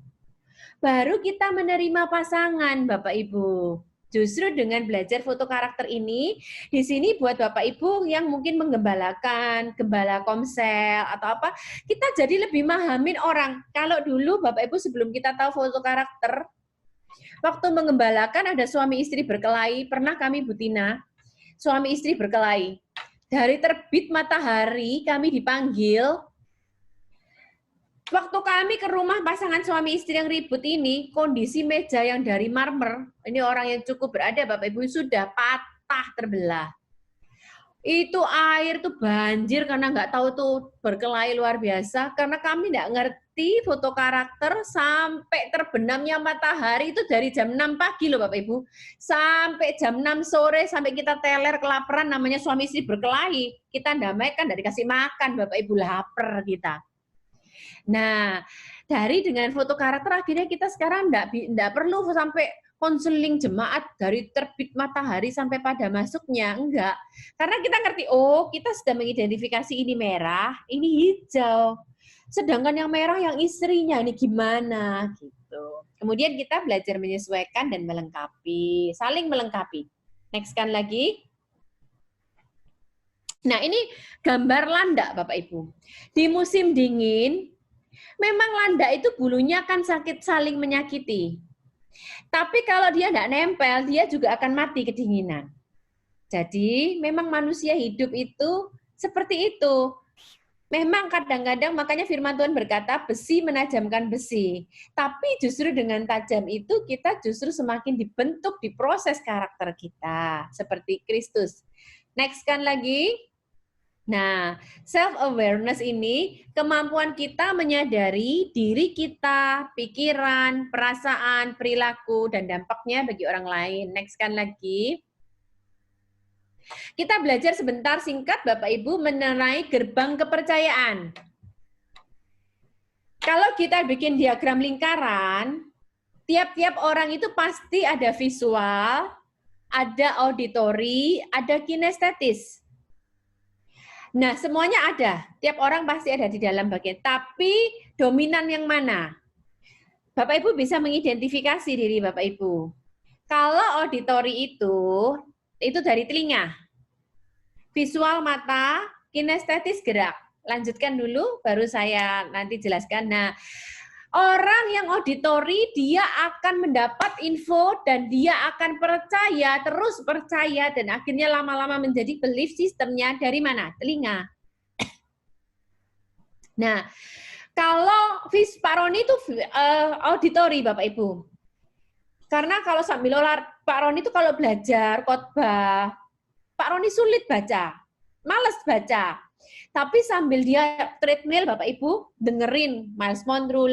Baru kita menerima pasangan, Bapak Ibu. Justru dengan belajar foto karakter ini, di sini buat Bapak Ibu yang mungkin menggembalakan, gembala komsel, atau apa, kita jadi lebih memahamin orang. Kalau dulu Bapak Ibu sebelum kita tahu foto karakter, waktu mengembalakan ada suami istri berkelahi, pernah kami Butina, suami istri berkelahi. Dari terbit matahari kami dipanggil. Waktu kami ke rumah pasangan suami istri yang ribut ini, kondisi meja yang dari marmer, ini orang yang cukup berada Bapak Ibu, sudah patah terbelah. Itu air tuh banjir karena nggak tahu tuh berkelahi luar biasa, karena kami nggak ngerti foto karakter sampai terbenamnya matahari itu dari jam 6 pagi loh Bapak Ibu, sampai jam 6 sore, sampai kita teler kelaparan, namanya suami istri berkelahi. Kita damaikan dari kasih makan Bapak Ibu, lapar kita. Nah, dengan foto karakter akhirnya kita sekarang enggak perlu sampai konseling jemaat dari terbit matahari sampai pada masuknya, enggak. Karena kita ngerti, oh kita sudah mengidentifikasi ini merah, ini hijau. Sedangkan yang merah yang istrinya, ini gimana gitu. Kemudian kita belajar menyesuaikan dan melengkapi, saling melengkapi. Next kan lagi. Nah, ini gambar landak Bapak Ibu. Di musim dingin, memang landak itu bulunya kan sakit saling menyakiti. Tapi kalau dia tidak nempel, dia juga akan mati kedinginan. Jadi memang manusia hidup itu seperti itu. Memang kadang-kadang makanya firman Tuhan berkata besi menajamkan besi. Tapi justru dengan tajam itu kita justru semakin dibentuk, diproses karakter kita. Seperti Kristus. Next kan lagi. Nah, self-awareness ini kemampuan kita menyadari diri kita, pikiran, perasaan, perilaku, dan dampaknya bagi orang lain. Next kan lagi. Kita belajar sebentar singkat Bapak Ibu mengenai gerbang kepercayaan. Kalau kita bikin diagram lingkaran, tiap-tiap orang itu pasti ada visual, ada auditori, ada kinestetis. Nah, semuanya ada. Tiap orang pasti ada di dalam bagian. Tapi dominan yang mana? Bapak Ibu bisa mengidentifikasi diri Bapak Ibu. Kalau auditori itu dari telinga. Visual mata, kinestetis gerak. Lanjutkan dulu, baru saya nanti jelaskan. Nah, Orang yang auditori, dia akan mendapat info dan dia akan percaya, terus percaya, dan akhirnya lama-lama menjadi belief sistemnya dari mana? Telinga. Nah, kalau Pak Roni itu auditori, Bapak Ibu. Karena kalau sambil Pak Roni itu kalau belajar khotbah, Pak Roni sulit baca, males baca. Tapi sambil dia treadmill, Bapak Ibu, dengerin Miles Monroe,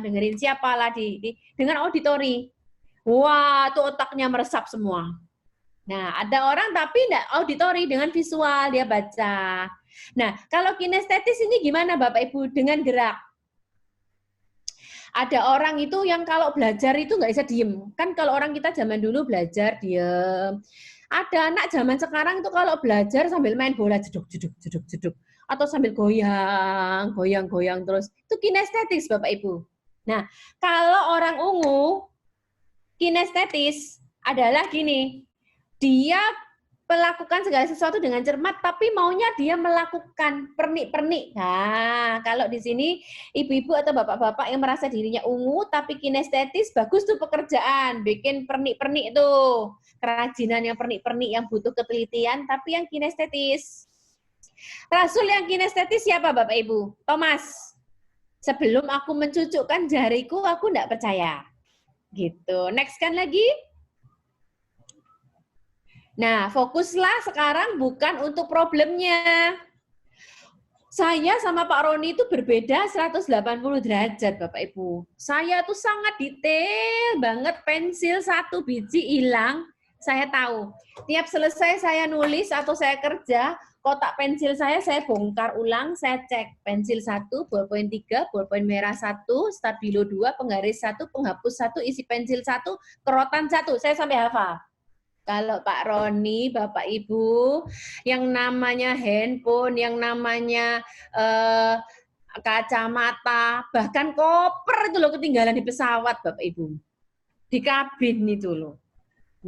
dengerin siapa lah dengan auditori. Wah, tuh otaknya meresap semua. Nah, ada orang tapi enggak auditori, dengan visual dia baca. Nah, kalau kinestetis ini gimana Bapak Ibu? Dengan gerak. Ada orang itu yang kalau belajar itu nggak bisa diem. Kan kalau orang kita zaman dulu belajar diem. Ada anak zaman sekarang itu kalau belajar sambil main bola jeduk jeduk jeduk jeduk atau sambil goyang goyang goyang terus. Itu kinestetis Bapak Ibu. Nah, kalau orang ungu kinestetis adalah gini. Dia melakukan segala sesuatu dengan cermat, tapi maunya dia melakukan pernik-pernik. Nah, kalau di sini ibu-ibu atau bapak-bapak yang merasa dirinya ungu, tapi kinestetis, bagus tuh pekerjaan, bikin pernik-pernik itu. Kerajinan yang pernik-pernik yang butuh ketelitian, tapi yang kinestetis. Rasul yang kinestetis siapa Bapak Ibu? Thomas. Sebelum aku mencucukkan jariku, aku enggak percaya. Gitu. Next kan lagi. Nah, fokuslah sekarang bukan untuk problemnya. Saya sama Pak Roni itu berbeda 180 derajat, Bapak Ibu. Saya tuh sangat detail banget, pensil 1 biji hilang, saya tahu. Tiap selesai saya nulis atau saya kerja, kotak pensil saya bongkar ulang, saya cek. Pensil 1, bolpen 3, bolpen merah 1, stabilo 2, penggaris 1, penghapus 1, isi pensil 1, kerotan 1. Saya sampai hafal. Kalau Pak Roni, Bapak Ibu, yang namanya handphone, yang namanya kacamata, bahkan koper itu loh ketinggalan di pesawat, Bapak Ibu. Di kabin itu loh.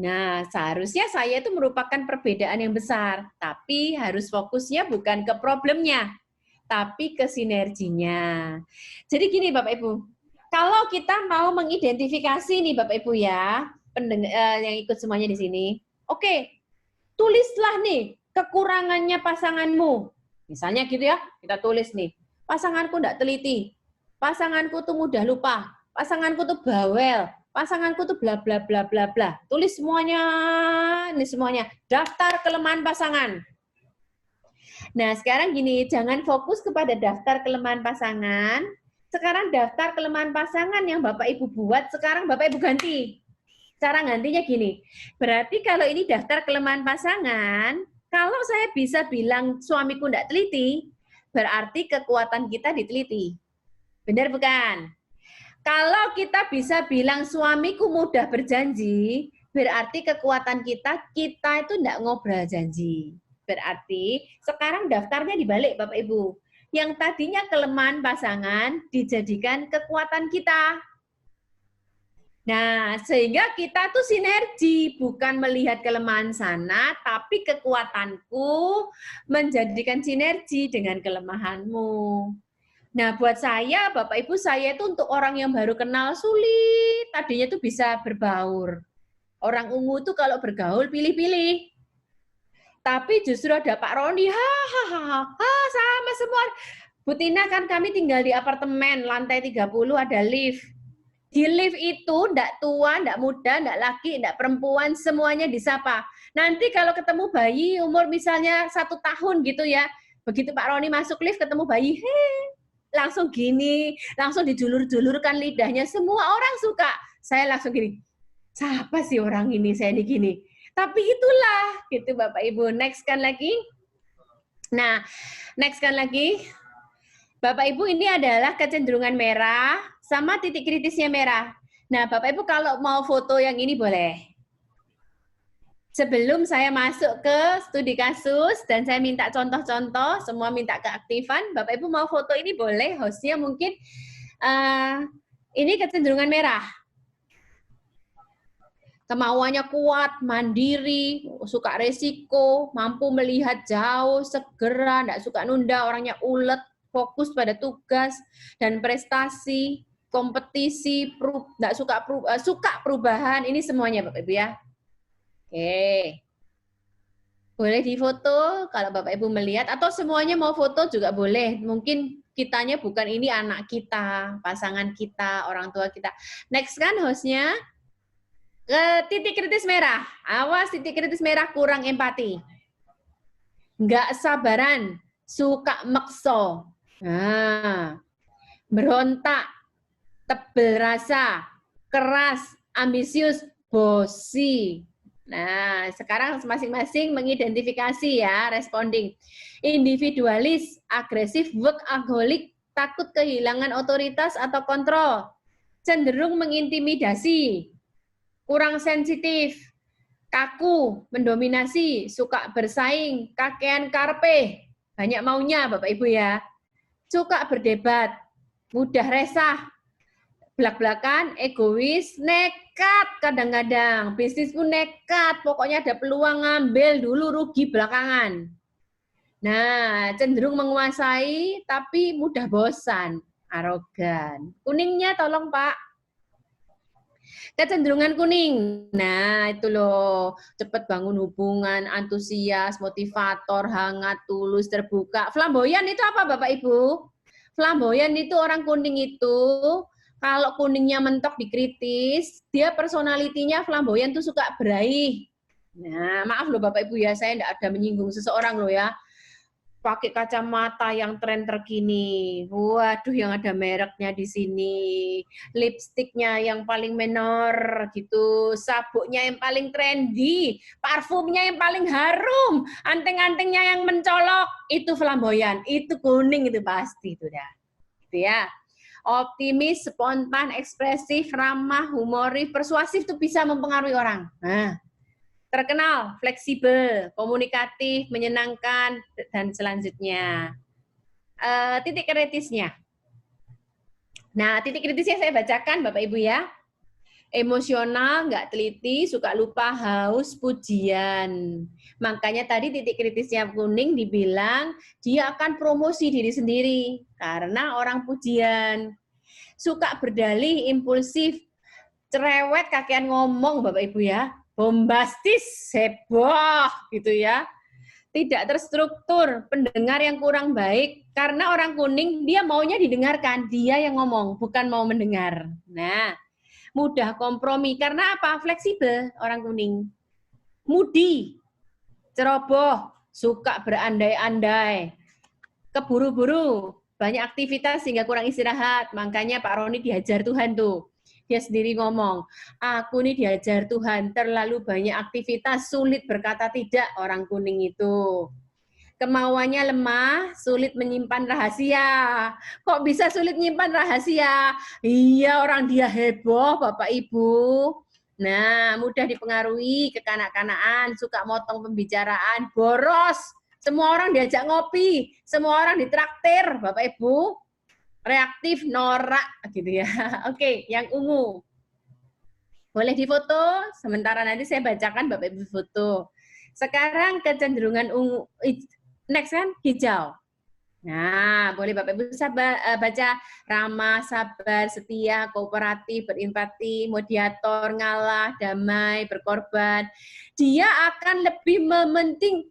Nah, seharusnya saya itu merupakan perbedaan yang besar, tapi harus fokusnya bukan ke problemnya, tapi ke sinerginya. Jadi gini Bapak Ibu, kalau kita mau mengidentifikasi nih Bapak Ibu ya, yang ikut semuanya di sini. Oke, tulislah nih kekurangannya pasanganmu. Misalnya gitu ya, kita tulis nih. Pasanganku enggak teliti. Pasanganku tuh mudah lupa. Pasanganku tuh bawel. Pasanganku tuh bla bla bla bla bla. Tulis semuanya, ini semuanya. Daftar kelemahan pasangan. Nah, sekarang gini, jangan fokus kepada daftar kelemahan pasangan. Sekarang daftar kelemahan pasangan yang Bapak Ibu buat, sekarang Bapak Ibu ganti. Cara gantinya gini, berarti kalau ini daftar kelemahan pasangan, kalau saya bisa bilang suamiku enggak teliti, berarti kekuatan kita diteliti. Benar bukan? Kalau kita bisa bilang suamiku mudah berjanji, berarti kekuatan kita itu enggak ngobrol janji. Berarti sekarang daftarnya dibalik Bapak Ibu. Yang tadinya kelemahan pasangan dijadikan kekuatan kita. Nah, sehingga kita tuh sinergi, bukan melihat kelemahan sana, tapi kekuatanku menjadikan sinergi dengan kelemahanmu. Nah, buat saya, Bapak Ibu, saya itu untuk orang yang baru kenal sulit, tadinya tuh bisa berbaur. Orang ungu tuh kalau bergaul pilih-pilih. Tapi justru ada Pak Roni, sama semua. Bu Tina kan kami tinggal di apartemen, lantai 30 ada lift. Di lift itu enggak tua, enggak muda, enggak laki, enggak perempuan, semuanya disapa. Nanti kalau ketemu bayi umur misalnya 1 tahun gitu ya, begitu Pak Roni masuk lift ketemu bayi, langsung gini, langsung dijulur-julurkan lidahnya, semua orang suka. Saya langsung gini, siapa sih orang ini, saya ini gini. Tapi itulah, gitu Bapak Ibu. Next kan lagi. Nah, next kan lagi. Bapak Ibu ini adalah kecenderungan merah, sama titik kritisnya merah. Nah, Bapak Ibu kalau mau foto yang ini boleh. Sebelum saya masuk ke studi kasus dan saya minta contoh-contoh, semua minta keaktifan, Bapak Ibu mau foto ini boleh, hostnya mungkin ini kecenderungan merah. Kemauannya kuat, mandiri, suka resiko, mampu melihat jauh, segera, tidak suka nunda, orangnya ulet, fokus pada tugas dan prestasi. kompetisi, nggak suka perubahan, ini semuanya Bapak Ibu ya. Oke. Boleh difoto kalau Bapak Ibu melihat, atau semuanya mau foto juga boleh. Mungkin kitanya bukan ini anak kita, pasangan kita, orang tua kita. Next kan hostnya, titik kritis merah. Awas titik kritis merah kurang empati. Nggak sabaran, suka makso. Nah, berontak, tebel rasa, keras, ambisius, bosi. Nah, sekarang masing-masing mengidentifikasi ya, responding. Individualis, agresif, workaholic, takut kehilangan otoritas atau kontrol, cenderung mengintimidasi, kurang sensitif, kaku, mendominasi, suka bersaing, kakean karpe, banyak maunya Bapak Ibu ya, suka berdebat, mudah resah, belak-belakan, egois, nekat kadang-kadang. Bisnis pun nekat, pokoknya ada peluang ngambil dulu, rugi belakangan. Nah, cenderung menguasai tapi mudah bosan, arogan. Kuningnya tolong Pak. Kecenderungan kuning. Nah, itu loh, cepat bangun hubungan, antusias, motivator, hangat, tulus, terbuka. Flamboyan itu apa Bapak Ibu? Flamboyan itu orang kuning itu kalau kuningnya mentok dikritis, dia personalitinya flamboyan tuh suka beraih. Nah, maaf loh Bapak Ibu ya, saya tidak ada menyinggung seseorang loh ya. Pakai kacamata yang tren terkini. Waduh, yang ada mereknya di sini. Lipstiknya yang paling menor gitu. Sabuknya yang paling trendy. Parfumnya yang paling harum. Anting-antingnya yang mencolok. Itu flamboyan. Itu kuning itu pasti itu dah. Gitu ya. Optimis, spontan, ekspresif, ramah, humoris, persuasif itu bisa mempengaruhi orang. Nah, terkenal, fleksibel, komunikatif, menyenangkan, dan selanjutnya. Titik kritisnya. Nah, titik kritisnya saya bacakan Bapak Ibu ya. Emosional, nggak teliti, suka lupa, haus, pujian. Makanya tadi titik kritisnya kuning dibilang dia akan promosi diri sendiri karena orang pujian. Suka berdalih, impulsif, cerewet, kakean ngomong Bapak Ibu ya. Bombastis, heboh gitu ya. Tidak terstruktur, pendengar yang kurang baik. Karena orang kuning dia maunya didengarkan, dia yang ngomong, bukan mau mendengar. Nah, mudah kompromi. Karena apa? Fleksibel orang kuning. Mudi, ceroboh, suka berandai-andai, keburu-buru, banyak aktivitas sehingga kurang istirahat. Makanya Pak Roni dihajar Tuhan tuh. Dia sendiri ngomong, aku nih diajar Tuhan, terlalu banyak aktivitas, sulit berkata tidak orang kuning itu. Kemauannya lemah, sulit menyimpan rahasia. Kok bisa sulit menyimpan rahasia? Iya, orang dia heboh, Bapak Ibu. Nah, mudah dipengaruhi, kekanak-kanaan, suka motong pembicaraan, boros. Semua orang diajak ngopi, semua orang ditraktir, Bapak Ibu. Reaktif, norak, gitu ya. Oke, yang ungu. Boleh difoto, sementara nanti saya bacakan Bapak Ibu foto. Sekarang kecenderungan ungu, next kan hijau. Nah, boleh Bapak Ibu baca ramah, sabar, setia, kooperatif, berempati, mediator, ngalah, damai, berkorban. Dia akan lebih mementing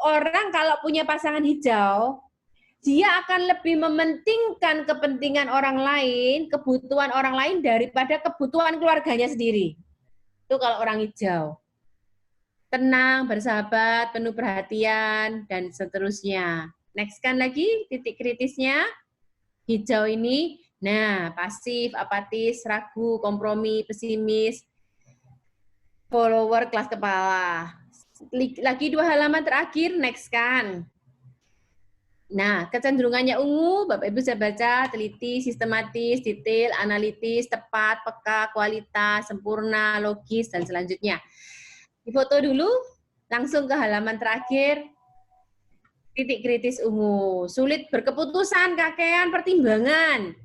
orang kalau punya pasangan hijau, dia akan lebih mementingkan kepentingan orang lain, kebutuhan orang lain daripada kebutuhan keluarganya sendiri. Itu kalau orang hijau. Tenang, bersahabat, penuh perhatian, dan seterusnya. Next kan lagi titik kritisnya. Hijau ini, nah pasif, apatis, ragu, kompromi, pesimis, follower, kelas kepala. Lagi 2 halaman terakhir, next kan. Nah, kecenderungannya ungu, Bapak Ibu bisa baca, teliti, sistematis, detail, analitis, tepat, peka, kualitas, sempurna, logis, dan selanjutnya. Difoto dulu, langsung ke halaman terakhir. Titik kritis ungu. Sulit berkeputusan, kakean pertimbangan.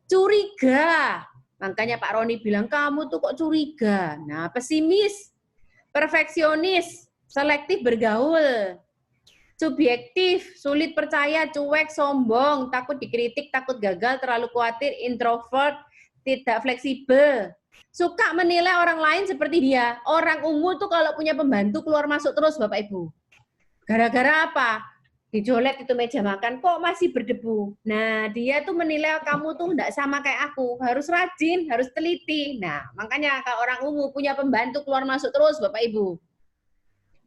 Curiga. Makanya Pak Roni bilang, kamu tuh kok curiga. Nah, pesimis, perfeksionis, selektif bergaul. subjektif, sulit percaya, cuek, sombong, takut dikritik, takut gagal, terlalu khawatir, introvert, tidak fleksibel. Suka menilai orang lain seperti dia. Orang ungu tuh kalau punya pembantu keluar masuk terus Bapak Ibu. Gara-gara apa? Dijolet itu meja makan, kok masih berdebu. Nah, dia tuh menilai kamu tuh enggak sama kayak aku. Harus rajin, harus teliti. Nah, makanya kalau orang ungu punya pembantu keluar masuk terus Bapak Ibu.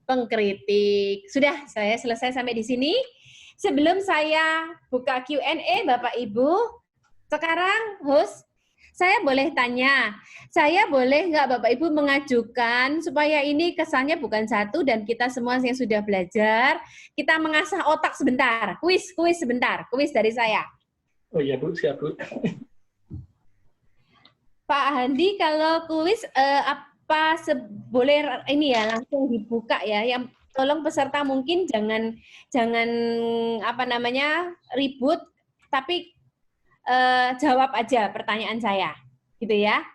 Pengkritik. Sudah, saya selesai sampai di sini. Sebelum saya buka Q&A Bapak Ibu, sekarang host, saya boleh tanya, saya boleh nggak Bapak Ibu mengajukan supaya ini kesannya bukan satu dan kita semua yang sudah belajar, kita mengasah otak sebentar, kuis sebentar, kuis dari saya. Oh iya Bu, siap Bu. Pak Handi, kalau kuis boleh ini ya langsung dibuka ya, yang tolong peserta mungkin jangan apa namanya ribut, tapi jawab aja pertanyaan saya, gitu ya.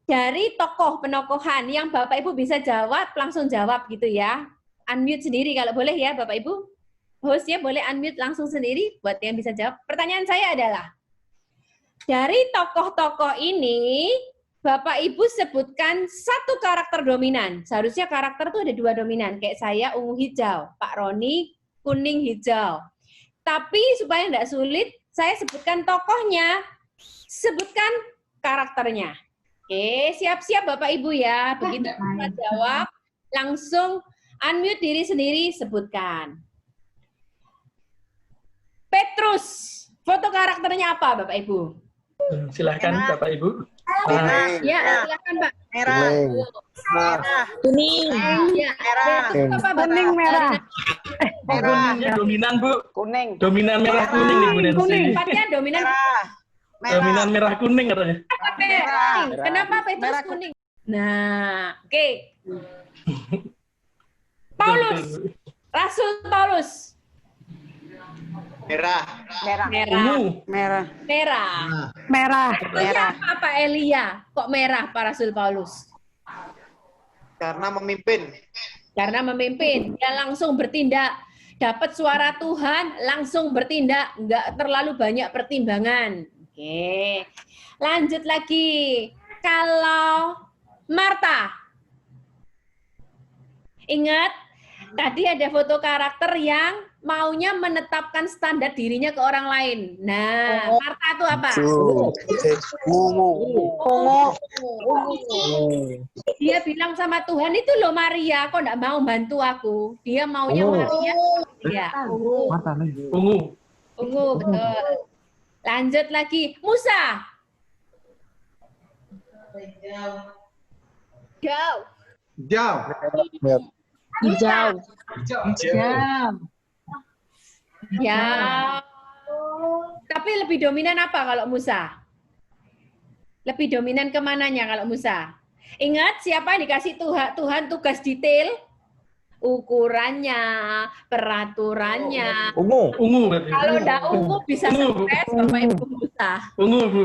Dari tokoh penokohan yang Bapak Ibu bisa jawab, langsung jawab gitu ya. Unmute sendiri kalau boleh ya Bapak Ibu. Hostnya boleh unmute langsung sendiri buat yang bisa jawab. Pertanyaan saya adalah, dari tokoh-tokoh ini, Bapak Ibu sebutkan satu karakter dominan. Seharusnya karakter itu ada 2 dominan. Kayak saya ungu hijau, Pak Roni kuning hijau. Tapi supaya tidak sulit, saya sebutkan tokohnya, sebutkan karakternya. Oke, siap-siap Bapak Ibu ya. Begitu kita jawab, langsung unmute diri sendiri, sebutkan. Petrus, foto karakternya apa Bapak Ibu? Silahkan Bapak Ibu. Ya, silakan Pak. Merah. Kuning. Ya, apa, Kuning merah. Merah. Dominan Bu. Kuning. Dominan merah kuning nih Bu Nancy. Tempatnya dominan Dominan merah kuning katanya. merah. Kenapa Petrus kuning? Nah, oke. Paulus, Rasul Paulus. Merah. Merah. Merah. Merah. Merah. Merah. Apa Elia? Kok merah Pak Rasul Paulus? Karena memimpin. Karena memimpin, dia langsung bertindak. Dapat suara Tuhan, langsung bertindak. Nggak terlalu banyak pertimbangan. Oke. Lanjut lagi. Kalau Marta. Ingat, tadi ada foto karakter yang maunya menetapkan standar dirinya ke orang lain. Nah, Marta itu apa? Dia bilang sama Tuhan, itu loh Maria, kok enggak mau bantu aku? Dia maunya Maria. Ya, Ungu. ungu, betul. Lanjut lagi, Musa. Jauh. Jauh. Hijau. Ya. Tapi lebih dominan apa kalau Musa? Lebih dominan kemananya kalau Musa? Ingat siapa yang dikasih Tuhan tugas detail? Ukurannya, peraturannya. Ungu berarti. Kalau enggak ungu bisa stres Bapak Ibu Musa. Ungu Bu.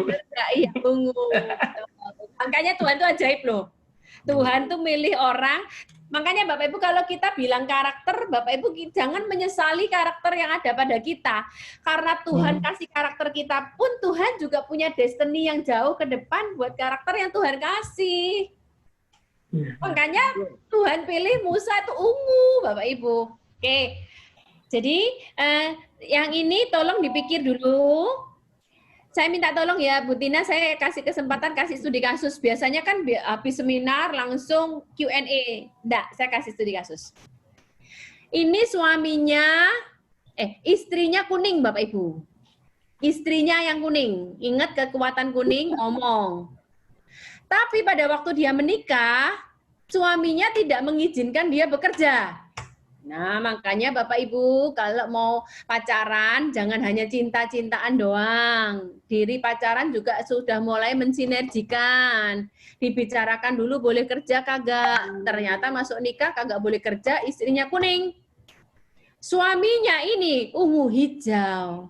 Iya, ungu. Makanya Tuhan itu ajaib loh. Tuhan tuh milih orang. Makanya Bapak Ibu kalau kita bilang karakter, Bapak Ibu jangan menyesali karakter yang ada pada kita. Karena Tuhan kasih karakter kita pun, Tuhan juga punya destiny yang jauh ke depan buat karakter yang Tuhan kasih. Makanya Tuhan pilih Musa itu ungu, Bapak Ibu. Oke, jadi yang ini tolong dipikir dulu. Saya minta tolong ya Bu Tina, saya kasih kesempatan kasih studi kasus. Biasanya kan habis seminar langsung Q&A. Enggak, saya kasih studi kasus. Ini suaminya, istrinya kuning Bapak Ibu. Istrinya yang kuning. Ingat kekuatan kuning, ngomong. Tapi pada waktu dia menikah, suaminya tidak mengizinkan dia bekerja. Nah, makanya Bapak Ibu kalau mau pacaran jangan hanya cinta-cintaan doang. Diri pacaran juga sudah mulai mensinergikan. Dibicarakan dulu boleh kerja kagak. Ternyata masuk nikah kagak boleh kerja, istrinya kuning. Suaminya ini ungu hijau.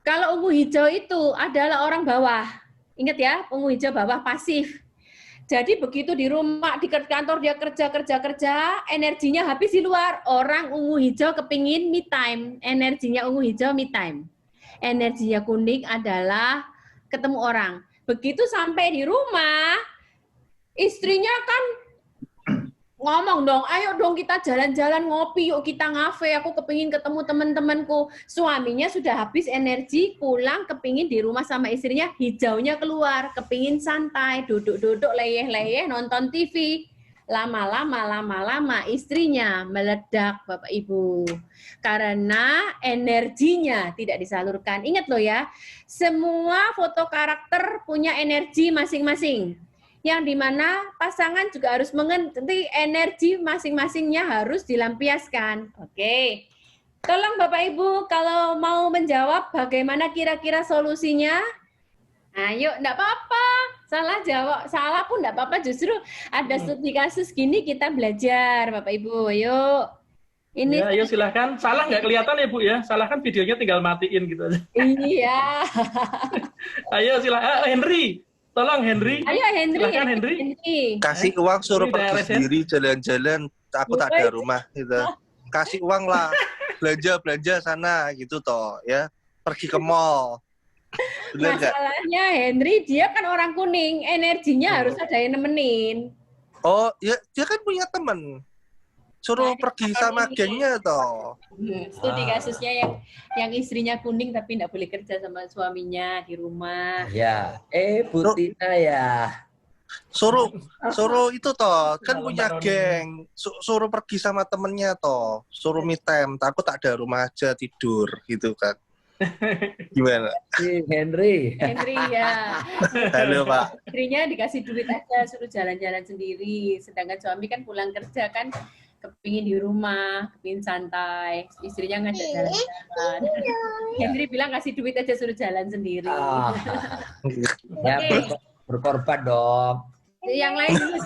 Kalau ungu hijau itu adalah orang bawah. Ingat ya, ungu hijau bawah pasif. Jadi begitu di rumah, di kantor dia kerja, energinya habis di luar. Orang ungu hijau kepingin me time, energinya ungu hijau me time. Energinya kuning adalah ketemu orang. Begitu sampai di rumah, istrinya kan ngomong dong, ayo dong kita jalan-jalan ngopi, yuk kita ngafe, aku kepingin ketemu teman-temanku. Suaminya sudah habis energi, pulang kepingin di rumah sama istrinya, hijaunya keluar, kepingin santai, duduk-duduk, leyeh-leyeh, nonton TV. Lama-lama istrinya meledak, Bapak Ibu. Karena energinya tidak disalurkan. Ingat loh ya, semua foto karakter punya energi masing-masing. Yang dimana pasangan juga harus mengerti energi masing-masingnya harus dilampiaskan. Oke, tolong Bapak Ibu kalau mau menjawab bagaimana kira-kira solusinya. Ayo, enggak apa-apa. Salah jawab, salah pun enggak apa-apa. Justru ada studi kasus gini kita belajar, Bapak Ibu. Ayo. Ini Ya, ayo silahkan. Salah nggak kelihatan ya Bu ya? Salah kan videonya tinggal matiin gitu aja. Iya. Ayo silahkan. Henry. Tolong Henry. Ayo Henry. Silahkan Henry. Kasih uang suruh Ini pergi beres, ya? sendiri jalan-jalan, aku tak ada rumah gitu. Kasih uang lah, belanja sana gitu toh ya. Pergi ke mall. Bener nggak? Masalahnya Henry dia kan orang kuning, energinya harus ada yang nemenin. Oh, ya dia kan punya temen. Suruh pergi sama gengnya toh. Studi kasusnya yang istrinya kuning tapi tidak boleh kerja sama suaminya di rumah. Ya, Bu Tina ya. Suruh itu toh, kan punya geng. Suruh pergi sama temennya toh. Suruh me time, takut tak ada rumah aja tidur gitu kan. Gimana? Si Henry. Henry ya. Halo Pak. Istrinya dikasih duit aja suruh jalan-jalan sendiri. Sedangkan suami kan pulang kerja kan kepingin di rumah, kepingin santai. Istrinya ngajak jalan-jalan. Henry bilang kasih duit aja suruh jalan sendiri. Ya, Oke. berkorban dong. Yang lain dulu.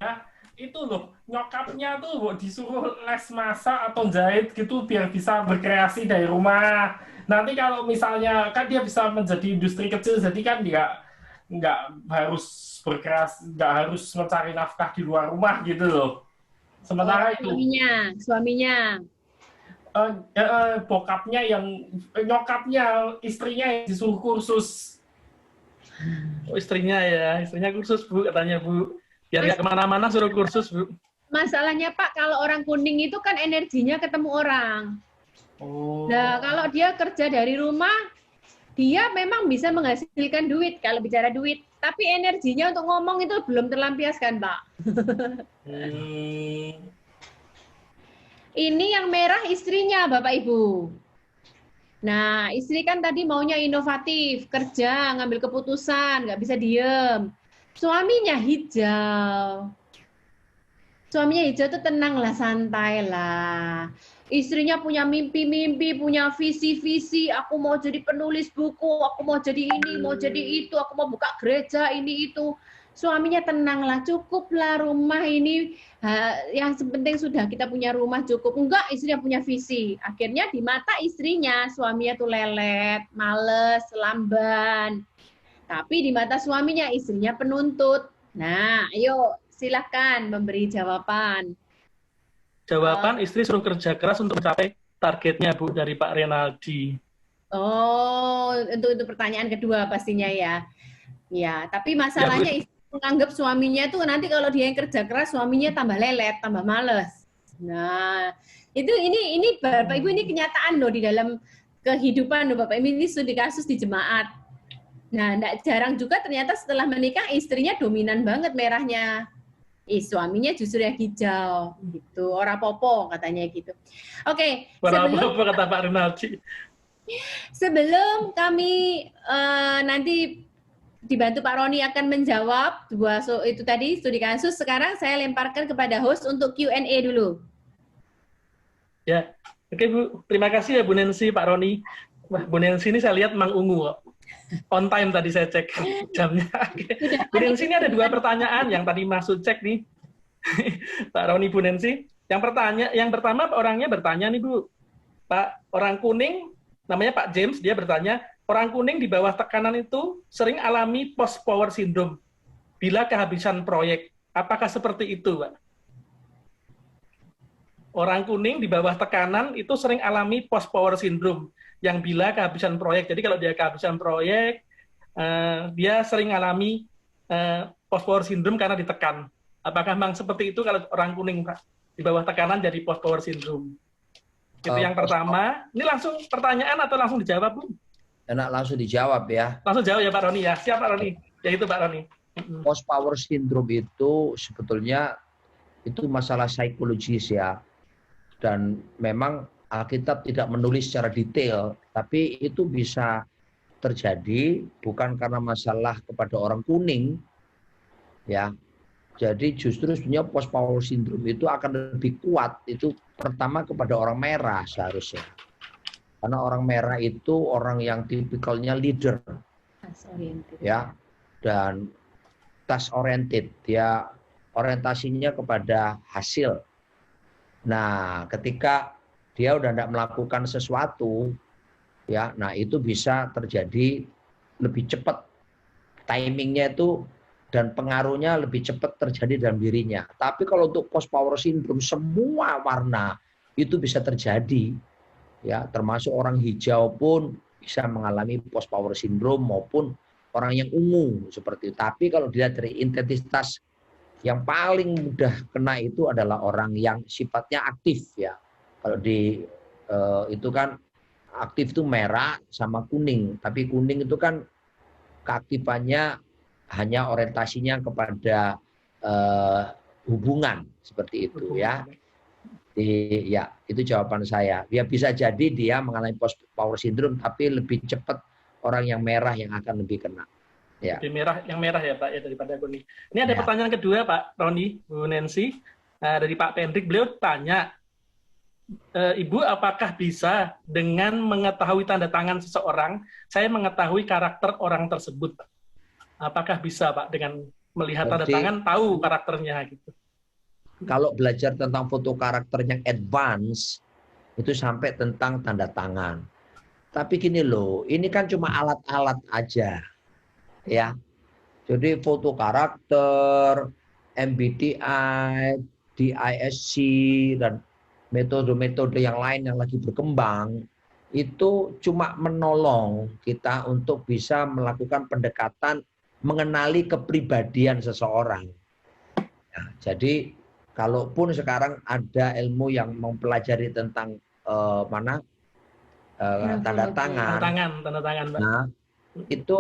Nah, itu loh, nyokapnya tuh Bu, disuruh les masak atau jahit gitu biar bisa berkreasi dari rumah. Nanti kalau misalnya kan dia bisa menjadi industri kecil, jadi kan dia nggak harus berkreasi, nggak harus mencari nafkah di luar rumah gitu loh. Sementara itu Suaminya. bokapnya nyokapnya, istrinya yang disuruh kursus. Oh, istrinya kursus Bu katanya Bu. Biar nggak kemana-mana suruh kursus Bu. Masalahnya Pak, kalau orang kuning itu kan energinya ketemu orang. Oh. Nah, kalau dia kerja dari rumah, dia memang bisa menghasilkan duit kalau bicara duit. Tapi energinya untuk ngomong itu belum terlampiaskan, Pak. Ini yang merah istrinya, Bapak Ibu. Nah, istri kan tadi maunya inovatif, kerja, ngambil keputusan, nggak bisa diem. Suaminya hijau. Suaminya hijau tuh tenang lah, santai lah. Istrinya punya mimpi-mimpi, punya visi-visi. Aku mau jadi penulis buku, aku mau jadi ini, mau jadi itu, aku mau buka gereja, ini itu. Suaminya tenang lah, cukup lah rumah ini. Yang penting sudah kita punya rumah cukup. Enggak, istrinya punya visi. Akhirnya di mata istrinya, suaminya tuh lelet, males, lamban. Tapi di mata suaminya, istrinya penuntut. Nah, ayo silakan memberi jawaban. Jawaban istri suruh kerja keras untuk mencapai targetnya Bu dari Pak Renaldi. Oh, itu pertanyaan kedua pastinya ya. Ya, tapi masalahnya istri menganggap suaminya tuh nanti kalau dia yang kerja keras, suaminya tambah lelet, tambah males. Nah, ini Bapak Ibu ini kenyataan loh di dalam kehidupan loh Bapak Ibu, ini studi kasus di jemaat. Nah, enggak jarang juga ternyata setelah menikah istrinya dominan banget merahnya. Suaminya justru yang hijau gitu. Ora popo katanya gitu. Oke, Ora popo kata Pak Renaldi. Sebelum kami nanti dibantu Pak Roni akan menjawab itu tadi studi kasus, sekarang saya lemparkan kepada host untuk Q&A dulu. Ya, oke Bu. Terima kasih ya Bu Nancy, Pak Roni. Wah, Bu Nancy ini saya lihat Mang Ungu kok. On time tadi saya cek jamnya. Bu Nancy ini ada 2 pertanyaan yang tadi masuk cek nih. Pak Roni, Bu Nancy. Yang pertama orangnya bertanya nih Bu. Pak, orang kuning namanya Pak James, dia bertanya, orang kuning di bawah tekanan itu sering alami post power syndrome bila kehabisan proyek. Apakah seperti itu, Pak? Orang kuning di bawah tekanan itu sering alami post power syndrome yang bila kehabisan proyek. Jadi kalau dia kehabisan proyek, dia sering alami post power syndrome karena ditekan. Apakah memang seperti itu kalau orang kuning, Pak? Di bawah tekanan jadi post power syndrome. Itu yang pertama. Ini langsung pertanyaan atau langsung dijawab, Bu? Enak langsung dijawab ya. Langsung jawab ya Pak Roni ya. Siap Pak Roni. Ya itu Pak Roni. Post power syndrome itu sebetulnya itu masalah psikologis ya. Dan memang Alkitab tidak menulis secara detail, tapi itu bisa terjadi bukan karena masalah kepada orang kuning ya. Jadi justru sebenarnya post power syndrome itu akan lebih kuat itu pertama kepada orang merah seharusnya. Karena orang merah itu orang yang tipikalnya leader. Ya. Dan task oriented, dia orientasinya kepada hasil. Nah, ketika dia udah tidak melakukan sesuatu ya, nah itu bisa terjadi lebih cepat. Timingnya itu dan pengaruhnya lebih cepat terjadi dalam dirinya. Tapi kalau untuk post power syndrome semua warna itu bisa terjadi, ya termasuk orang hijau pun bisa mengalami post power syndrome maupun orang yang ungu seperti itu. Tapi kalau dilihat dari intensitas yang paling mudah kena itu adalah orang yang sifatnya aktif ya. Kalau di itu kan aktif itu merah sama kuning, tapi kuning itu kan keaktifannya hanya orientasinya kepada hubungan seperti itu ya. Ya, itu jawaban saya. Ya bisa jadi dia mengalami post power syndrome tapi lebih cepat orang yang merah yang akan lebih kena. Ya. Lebih merah, yang merah ya Pak ya daripada kuning. Ini ada pertanyaan kedua Pak Roni, Bu Nancy, dari Pak Pendrik. Beliau tanya, Ibu apakah bisa dengan mengetahui tanda tangan seseorang, saya mengetahui karakter orang tersebut, Pak? Apakah bisa Pak dengan melihat tanda tangan tahu karakternya gitu? Kalau belajar tentang foto karakter yang advance itu sampai tentang tanda tangan. Tapi gini loh, ini kan cuma alat-alat aja. Ya. Jadi foto karakter, MBTI, DISC dan metode-metode yang lain yang lagi berkembang itu cuma menolong kita untuk bisa melakukan pendekatan mengenali kepribadian seseorang. Nah, jadi kalaupun sekarang ada ilmu yang mempelajari tentang tanda tangan, Pak. Nah, itu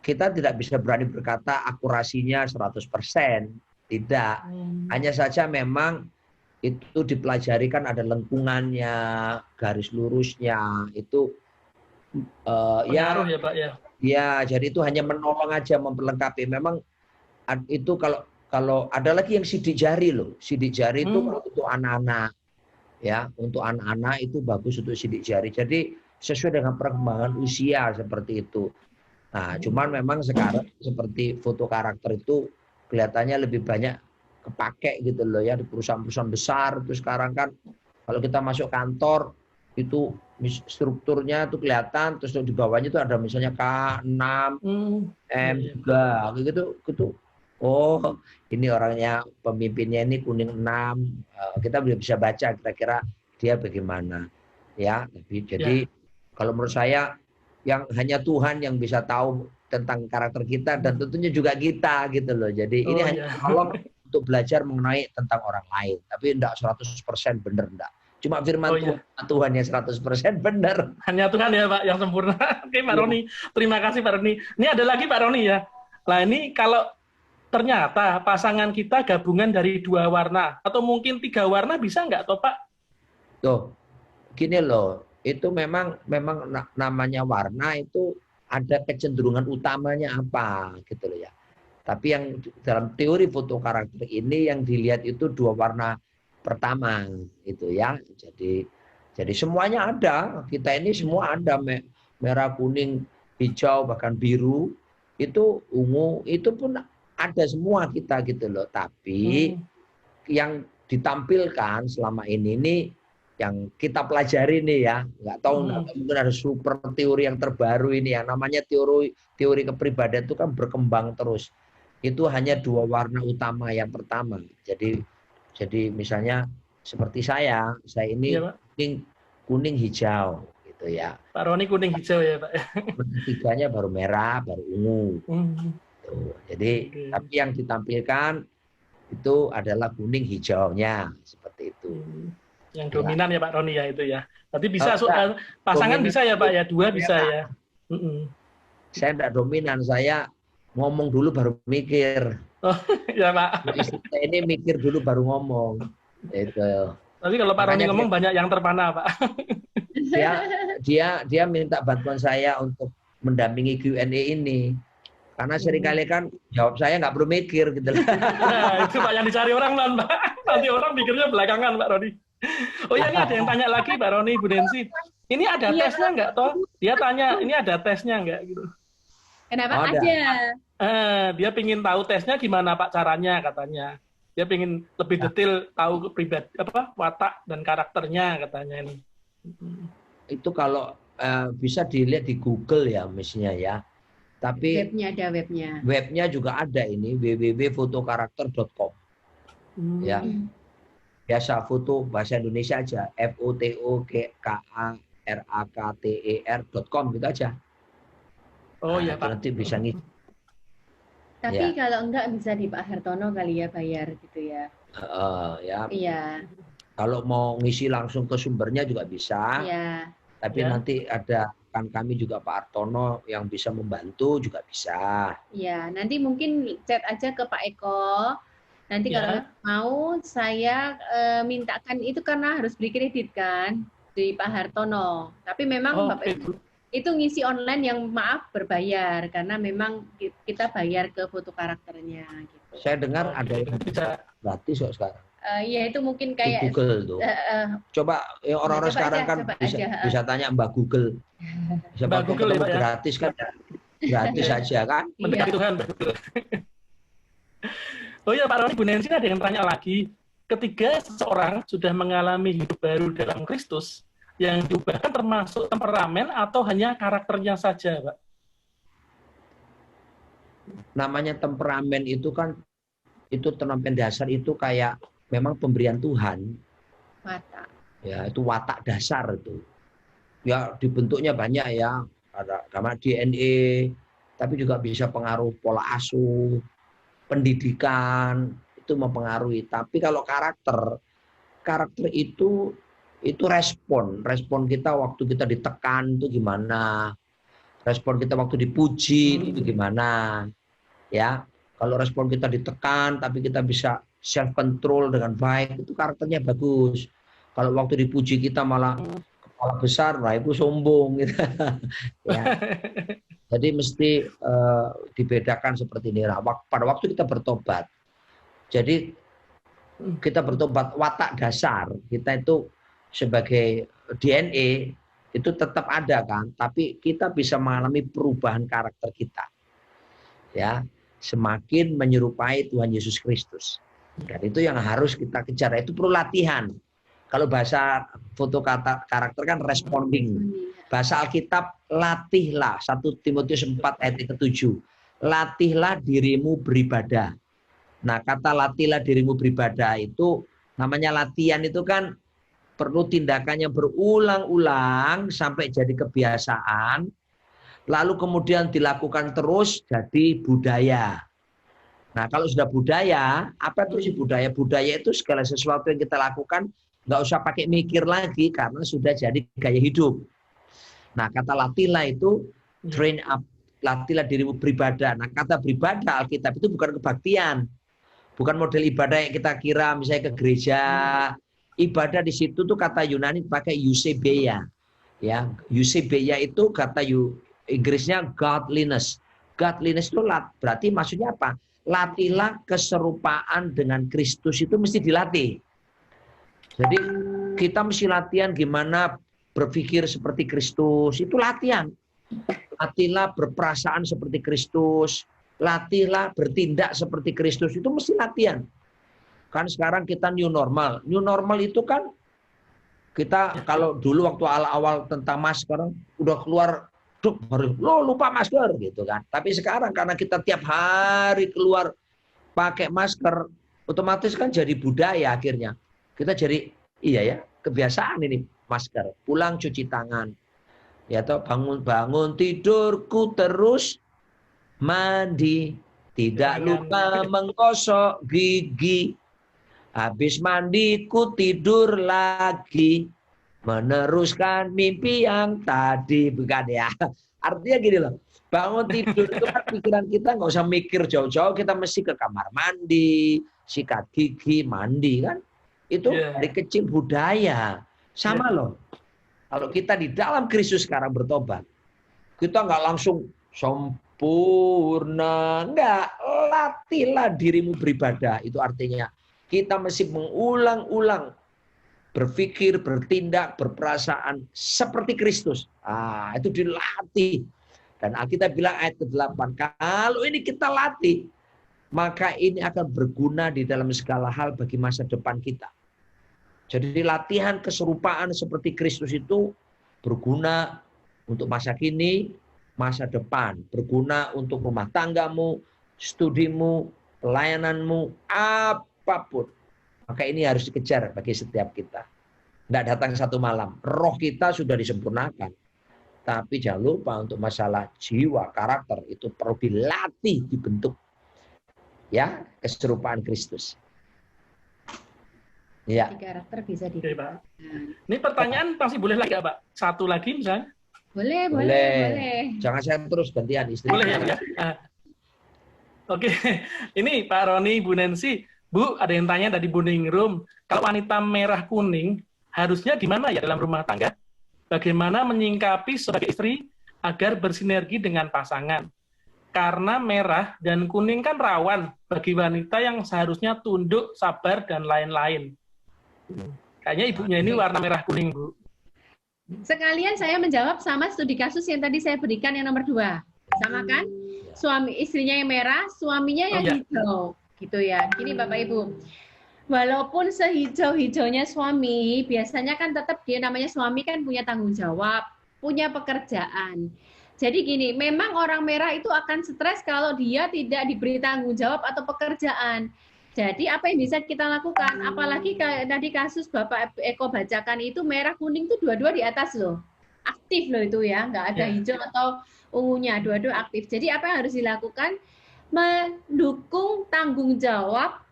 kita tidak bisa berani berkata akurasinya 100%, tidak. Hanya saja memang itu dipelajari kan ada lengkungannya, garis lurusnya, itu pengaruh ya Pak ya. Ya, jadi itu hanya menolong aja, memperlengkapi. Memang itu kalau ada lagi yang sidik jari loh. Sidik jari itu untuk anak-anak. Ya, untuk anak-anak itu bagus untuk sidik jari. Jadi sesuai dengan perkembangan usia seperti itu. Nah, cuman memang sekarang seperti foto karakter itu kelihatannya lebih banyak kepake gitu loh ya di perusahaan-perusahaan besar. Terus sekarang kan kalau kita masuk kantor itu strukturnya itu kelihatan, terus di bawahnya itu ada misalnya K6, M juga gitu. Oh, ini orangnya, pemimpinnya ini kuning 6. Kita bisa baca kira-kira dia bagaimana. Ya, jadi kalau menurut saya yang hanya Tuhan yang bisa tahu tentang karakter kita dan tentunya juga kita gitu loh. Jadi ini hanya tolong untuk belajar mengenai tentang orang lain, tapi enggak 100% benar enggak. Cuma firman Tuhan yang 100% benar. Hanya Tuhan ya Pak yang sempurna. Oke Pak Roni, terima kasih Pak Roni. Ini ada lagi Pak Roni ya. Nah ini kalau ternyata pasangan kita gabungan dari 2 warna atau mungkin 3 warna bisa nggak toh Pak? Tuh, gini loh, itu memang namanya warna itu ada kecenderungan utamanya apa gitu loh ya. Tapi yang dalam teori foto karakter ini yang dilihat itu 2 warna pertama itu ya. Jadi semuanya ada. Kita ini semua ada, merah, kuning, hijau, bahkan biru, itu ungu, itu pun ada semua kita gitu loh. Tapi yang ditampilkan selama ini yang kita pelajari nih ya, nggak tahu mungkin ada super teori yang terbaru ini yang namanya teori kepribadian itu kan berkembang terus. Itu hanya 2 warna utama yang pertama. Jadi misalnya seperti saya ini Iya, Pak. kuning hijau gitu ya. Pak Roni kuning hijau ya, Pak. Ketiganya baru merah, baru ungu. Tuh. Jadi tapi yang ditampilkan itu adalah kuning hijaunya seperti itu. Yang dominan ya Pak Roni ya itu ya. Berarti bisa pasangan dominan bisa ya Pak ya, 2 bisa ya. Saya tidak dominan, saya ngomong dulu baru mikir. Oh, ya Pak. Saya ini mikir dulu baru ngomong. Itu. Tapi kalau Pak Roni ngomong banyak yang terpana Pak. Dia minta bantuan saya untuk mendampingi Q&A ini. Karena seringkali kan jawab saya nggak perlu mikir gitu. Nah, itu Pak yang dicari orang kan Pak. Nanti orang mikirnya belakangan Pak Roni. Oh ya, ini ada yang tanya lagi Pak Roni, Bu Densi. Ini ada tesnya nggak toh? Dia tanya, ini ada tesnya nggak gitu? Kenapa Ada. aja? Dia pingin tahu tesnya gimana Pak caranya katanya. Dia pingin lebih detail tahu pribadi watak dan karakternya katanya ini. Itu kalau bisa dilihat di Google ya mestinya ya. Tapi Webnya ada webnya. webnya juga ada ini www.fotokarakter.com. Ya. Biasa foto bahasa Indonesia aja fotokarakter.com gitu aja. Oh iya Pak. Nanti bisa ngisi. Tapi Ya. kalau enggak bisa di Pak Hartono kali ya bayar gitu ya. Ya. Iya. Kalau mau ngisi langsung ke sumbernya juga bisa. Iya. Tapi Ya. nanti ada kan kami juga Pak Hartono yang bisa membantu juga bisa. Iya, nanti mungkin chat aja ke Pak Eko. Nanti Ya. kalau mau saya mintakan itu karena harus beli kredit kan di Pak Hartono. Tapi memang Bapak Ibu itu ngisi online yang maaf berbayar karena memang kita bayar ke foto karakternya gitu. Saya dengar ada yang bisa gratis kok sekarang. Ya itu mungkin Di kayak Google tuh. Coba orang-orang coba sekarang aja, kan coba bisa, aja. bisa tanya Mbak Google. Bisa Mbak pakai Google ya, Pak, ya? gratis kan? Gratis aja kan? mendekati Tuhan. Oh ya Pak Roni, Bu Nancy ada yang tanya lagi. Ketika seseorang sudah mengalami hidup baru dalam Kristus, yang diubahkan termasuk temperamen atau hanya karakternya saja, Pak? Namanya temperamen itu kan, itu temperamen dasar itu kayak memang pemberian Tuhan. watak. Ya, itu watak dasar itu. Ya, dibentuknya banyak ya. Ada karena DNA, tapi juga bisa pengaruh pola asuh, pendidikan, itu mempengaruhi. Tapi kalau karakter itu respon kita waktu kita ditekan itu gimana, respon kita waktu dipuji itu gimana, ya. Kalau respon kita ditekan tapi kita bisa self control dengan baik, itu karakternya bagus. Kalau waktu dipuji kita malah kepala besar, nah itu sombong gitu. Ya. Jadi mesti dibedakan seperti ini. Nah, pada waktu kita bertobat, jadi kita bertobat watak dasar kita itu sebagai DNA itu tetap ada kan, tapi kita bisa mengalami perubahan karakter kita, ya, semakin menyerupai Tuhan Yesus Kristus. Dan itu yang harus kita kejar. Itu perlu latihan. Kalau bahasa foto karakter kan responding. Bahasa Alkitab, latihlah. 1 Timotius 4 ayat ke-7. Latihlah dirimu beribadah. Nah, kata latihlah dirimu beribadah itu, namanya latihan itu kan perlu tindakannya berulang-ulang sampai jadi kebiasaan. Lalu kemudian dilakukan terus jadi budaya. Nah, kalau sudah budaya, apa itu sih budaya? Budaya itu segala sesuatu yang kita lakukan, nggak usah pakai mikir lagi karena sudah jadi gaya hidup. Nah, kata latihlah itu train up, latihlah dirimu beribadah. Nah, kata beribadah Alkitab itu bukan kebaktian. Bukan model ibadah yang kita kira misalnya ke gereja. Ibadah di situ tuh kata Yunani pakai eusebeia. Ya, eusebeia itu kata Inggrisnya godliness. Godliness itu berarti maksudnya apa? Latihlah keserupaan dengan Kristus itu mesti dilatih. Jadi kita mesti latihan gimana berpikir seperti Kristus, itu latihan. Latihlah berperasaan seperti Kristus, latihlah bertindak seperti Kristus, itu mesti latihan. Kan sekarang kita new normal. New normal itu kan Kita kalau dulu waktu awal-awal tentang masker, udah keluar, lo lupa masker gitu kan. Tapi sekarang karena kita tiap hari keluar pakai masker, otomatis kan jadi budaya akhirnya. Kita jadi, iya ya, kebiasaan ini masker. Pulang cuci tangan. Ya toh, bangun-bangun tidurku terus mandi. Tidak lupa menggosok gigi. Habis mandiku tidur lagi, meneruskan mimpi yang tadi, bukan ya? Artinya gini loh, bangun tidur itu kan pikiran kita nggak usah mikir jauh-jauh, kita mesti ke kamar mandi, sikat gigi, mandi kan? Itu dari kecil budaya. Sama loh, kalau kita di dalam Kristus sekarang bertobat, kita nggak langsung sempurna, nggak, latihlah dirimu beribadah. Itu artinya kita mesti mengulang-ulang berpikir, bertindak, berperasaan seperti Kristus. Itu dilatih. Dan Alkitab bilang ayat ke-8, kalau ini kita latih, maka ini akan berguna di dalam segala hal bagi masa depan kita. Jadi latihan keserupaan seperti Kristus itu berguna untuk masa kini, masa depan. Berguna untuk rumah tanggamu, studimu, pelayananmu, apapun. Maka ini harus dikejar bagi setiap kita. Tidak datang satu malam. Roh kita sudah disempurnakan. Tapi jangan lupa untuk masalah jiwa, karakter, itu perlu dilatih, dibentuk. Ya, keserupaan Kristus. Ya. Di karakter bisa di. Oke, Pak. Ini pertanyaan masih boleh lagi, Pak? Satu lagi misalnya? Boleh. Jangan saya terus gantian istri. Boleh ya? Oke, ini Pak Roni, Bu Nancy. Bu, ada yang tanya dari Bu Ningrum. Kalau wanita merah kuning, harusnya di mana ya dalam rumah tangga? Bagaimana menyingkapi sebagai istri agar bersinergi dengan pasangan? Karena merah dan kuning kan rawan bagi wanita yang seharusnya tunduk, sabar, dan lain-lain. Kayaknya ibunya ini warna merah kuning, Bu. Sekalian saya menjawab sama studi kasus yang tadi saya berikan yang nomor 2. Sama kan? Suami istrinya yang merah, suaminya yang hijau. Gitu ya. Gini Bapak Ibu. Walaupun sehijau-hijaunya suami, biasanya kan tetap dia namanya suami kan punya tanggung jawab, punya pekerjaan. Jadi gini, memang orang merah itu akan stres kalau dia tidak diberi tanggung jawab atau pekerjaan. Jadi apa yang bisa kita lakukan? Apalagi tadi kasus Bapak Eko bacakan itu merah kuning itu dua-dua di atas loh. Aktif loh itu ya, nggak ada hijau atau ungunya, dua-dua aktif. Jadi apa yang harus dilakukan? Mendukung tanggung jawab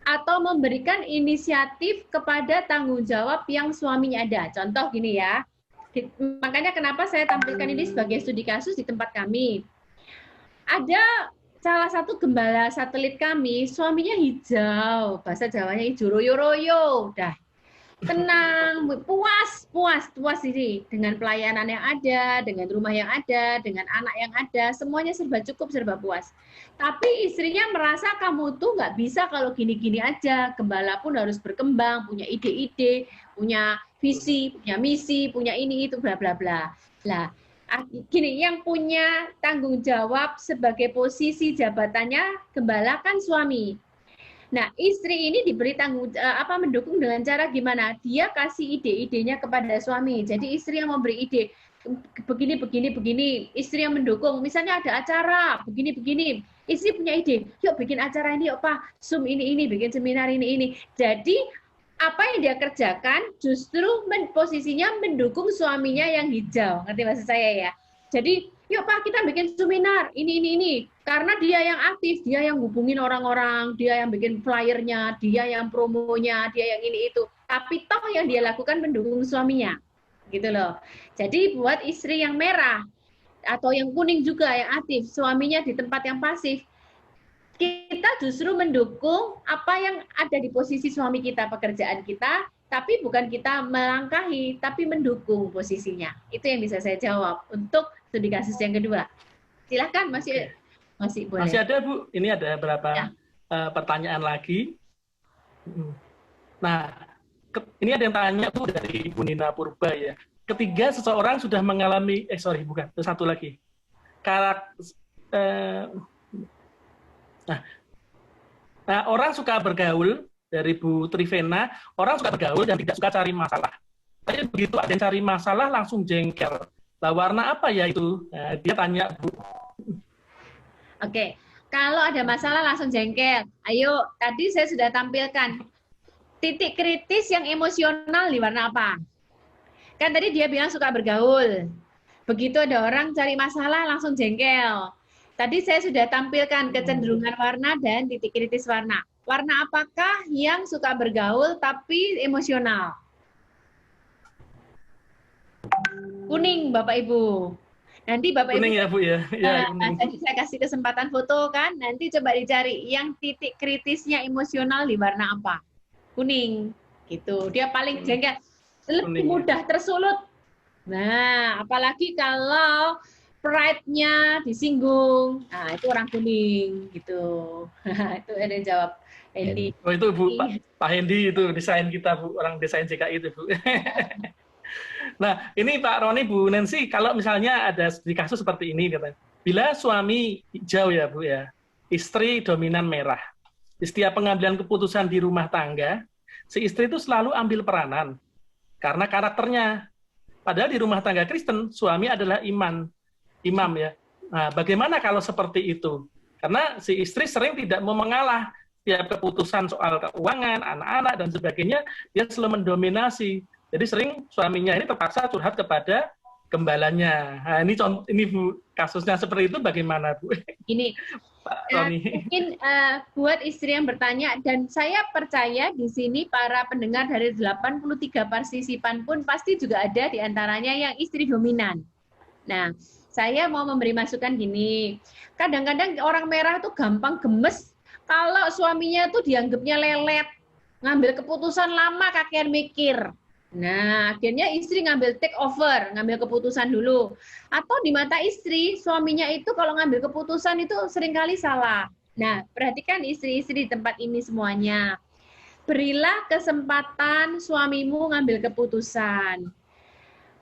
atau memberikan inisiatif kepada tanggung jawab yang suaminya ada. Contoh gini ya. Makanya kenapa saya tampilkan ini sebagai studi kasus di tempat kami. Ada salah satu gembala satelit kami, suaminya hijau, bahasa Jawanya hijau royo-royo, dah tenang, puas ini dengan pelayanan yang ada, dengan rumah yang ada, dengan anak yang ada, semuanya serba cukup, serba puas. Tapi istrinya merasa kamu tuh nggak bisa kalau gini-gini aja, gembala pun harus berkembang, punya ide-ide, punya visi, punya misi, punya ini itu bla bla bla. Lah, gini, yang punya tanggung jawab sebagai posisi jabatannya gembala kan suami. Nah, istri ini diberi mendukung dengan cara gimana? Dia kasih ide-idenya kepada suami. Jadi istri yang memberi ide begini, istri yang mendukung. Misalnya ada acara begini, istri punya ide, yuk bikin acara ini, yuk Pak, Zoom ini, bikin seminar ini. Jadi apa yang dia kerjakan justru posisinya mendukung suaminya yang hijau. Ngerti maksud saya ya? Jadi, yuk Pak, kita bikin seminar, ini. Karena dia yang aktif, dia yang hubungin orang-orang, dia yang bikin flyernya, dia yang promonya, dia yang ini itu. Tapi toh yang dia lakukan mendukung suaminya. Gitu loh. Jadi buat istri yang merah, atau yang kuning juga, yang aktif, suaminya di tempat yang pasif, kita justru mendukung apa yang ada di posisi suami kita, pekerjaan kita, tapi bukan kita melangkahi, tapi mendukung posisinya. Itu yang bisa saya jawab untuk studi kasus yang kedua. Silahkan, masih boleh. Masih ada, Bu. Ini ada beberapa pertanyaan lagi. Nah, ini ada yang tanya, Bu, dari Bu Nina Purba ya. Ketika seseorang sudah mengalami, satu lagi. Nah, orang suka bergaul, dari Bu Trivena, orang suka bergaul dan tidak suka cari masalah. Tapi begitu ada yang cari masalah langsung jengkel. Lah warna apa ya itu? Nah, dia tanya, Bu. Oke, kalau ada masalah langsung jengkel. Ayo, tadi saya sudah tampilkan titik kritis yang emosional di warna apa? Kan tadi dia bilang suka bergaul. Begitu ada orang cari masalah langsung jengkel. Tadi saya sudah tampilkan kecenderungan warna dan titik kritis warna. Warna apakah yang suka bergaul tapi emosional? Kuning, Bapak Ibu. Nanti Bapak Kuning Ibu, ya, Bu ya. Ya, kuning. tadi saya kasih kesempatan foto kan, nanti coba dicari yang titik kritisnya emosional di warna apa? Kuning, gitu. Dia paling jengkel, lebih Kuning. mudah tersulut. Nah, apalagi kalau pride-nya disinggung, nah itu orang kuning, gitu. Itu ada yang jawab, Hendy. Oh itu Bu, Pak Hendy itu desain kita, Bu, orang desain JKI itu, Bu. Nah, ini Pak Roni, Bu Nancy, kalau misalnya ada di kasus seperti ini, katanya, bila suami hijau ya, Bu ya, istri dominan merah, di setiap pengambilan keputusan di rumah tangga, si istri itu selalu ambil peranan karena karakternya. Padahal di rumah tangga Kristen, suami adalah imam ya. Nah, bagaimana kalau seperti itu? Karena si istri sering tidak mau mengalah. Setiap keputusan soal keuangan, anak-anak, dan sebagainya, dia selalu mendominasi. Jadi sering suaminya ini terpaksa curhat kepada gembalanya. Nah, ini Bu, kasusnya seperti itu bagaimana, Bu? Ini Pak Roni. mungkin buat istri yang bertanya, dan saya percaya di sini para pendengar dari 83 partisipan pun pasti juga ada di antaranya yang istri dominan. Nah, saya mau memberi masukan gini, kadang-kadang orang merah tuh gampang gemes kalau suaminya tuh dianggapnya lelet, ngambil keputusan lama kakean mikir. Nah, akhirnya istri ngambil take over, ngambil keputusan dulu. Atau di mata istri, suaminya itu kalau ngambil keputusan itu seringkali salah. Nah, perhatikan istri-istri di tempat ini semuanya. Berilah kesempatan suamimu ngambil keputusan.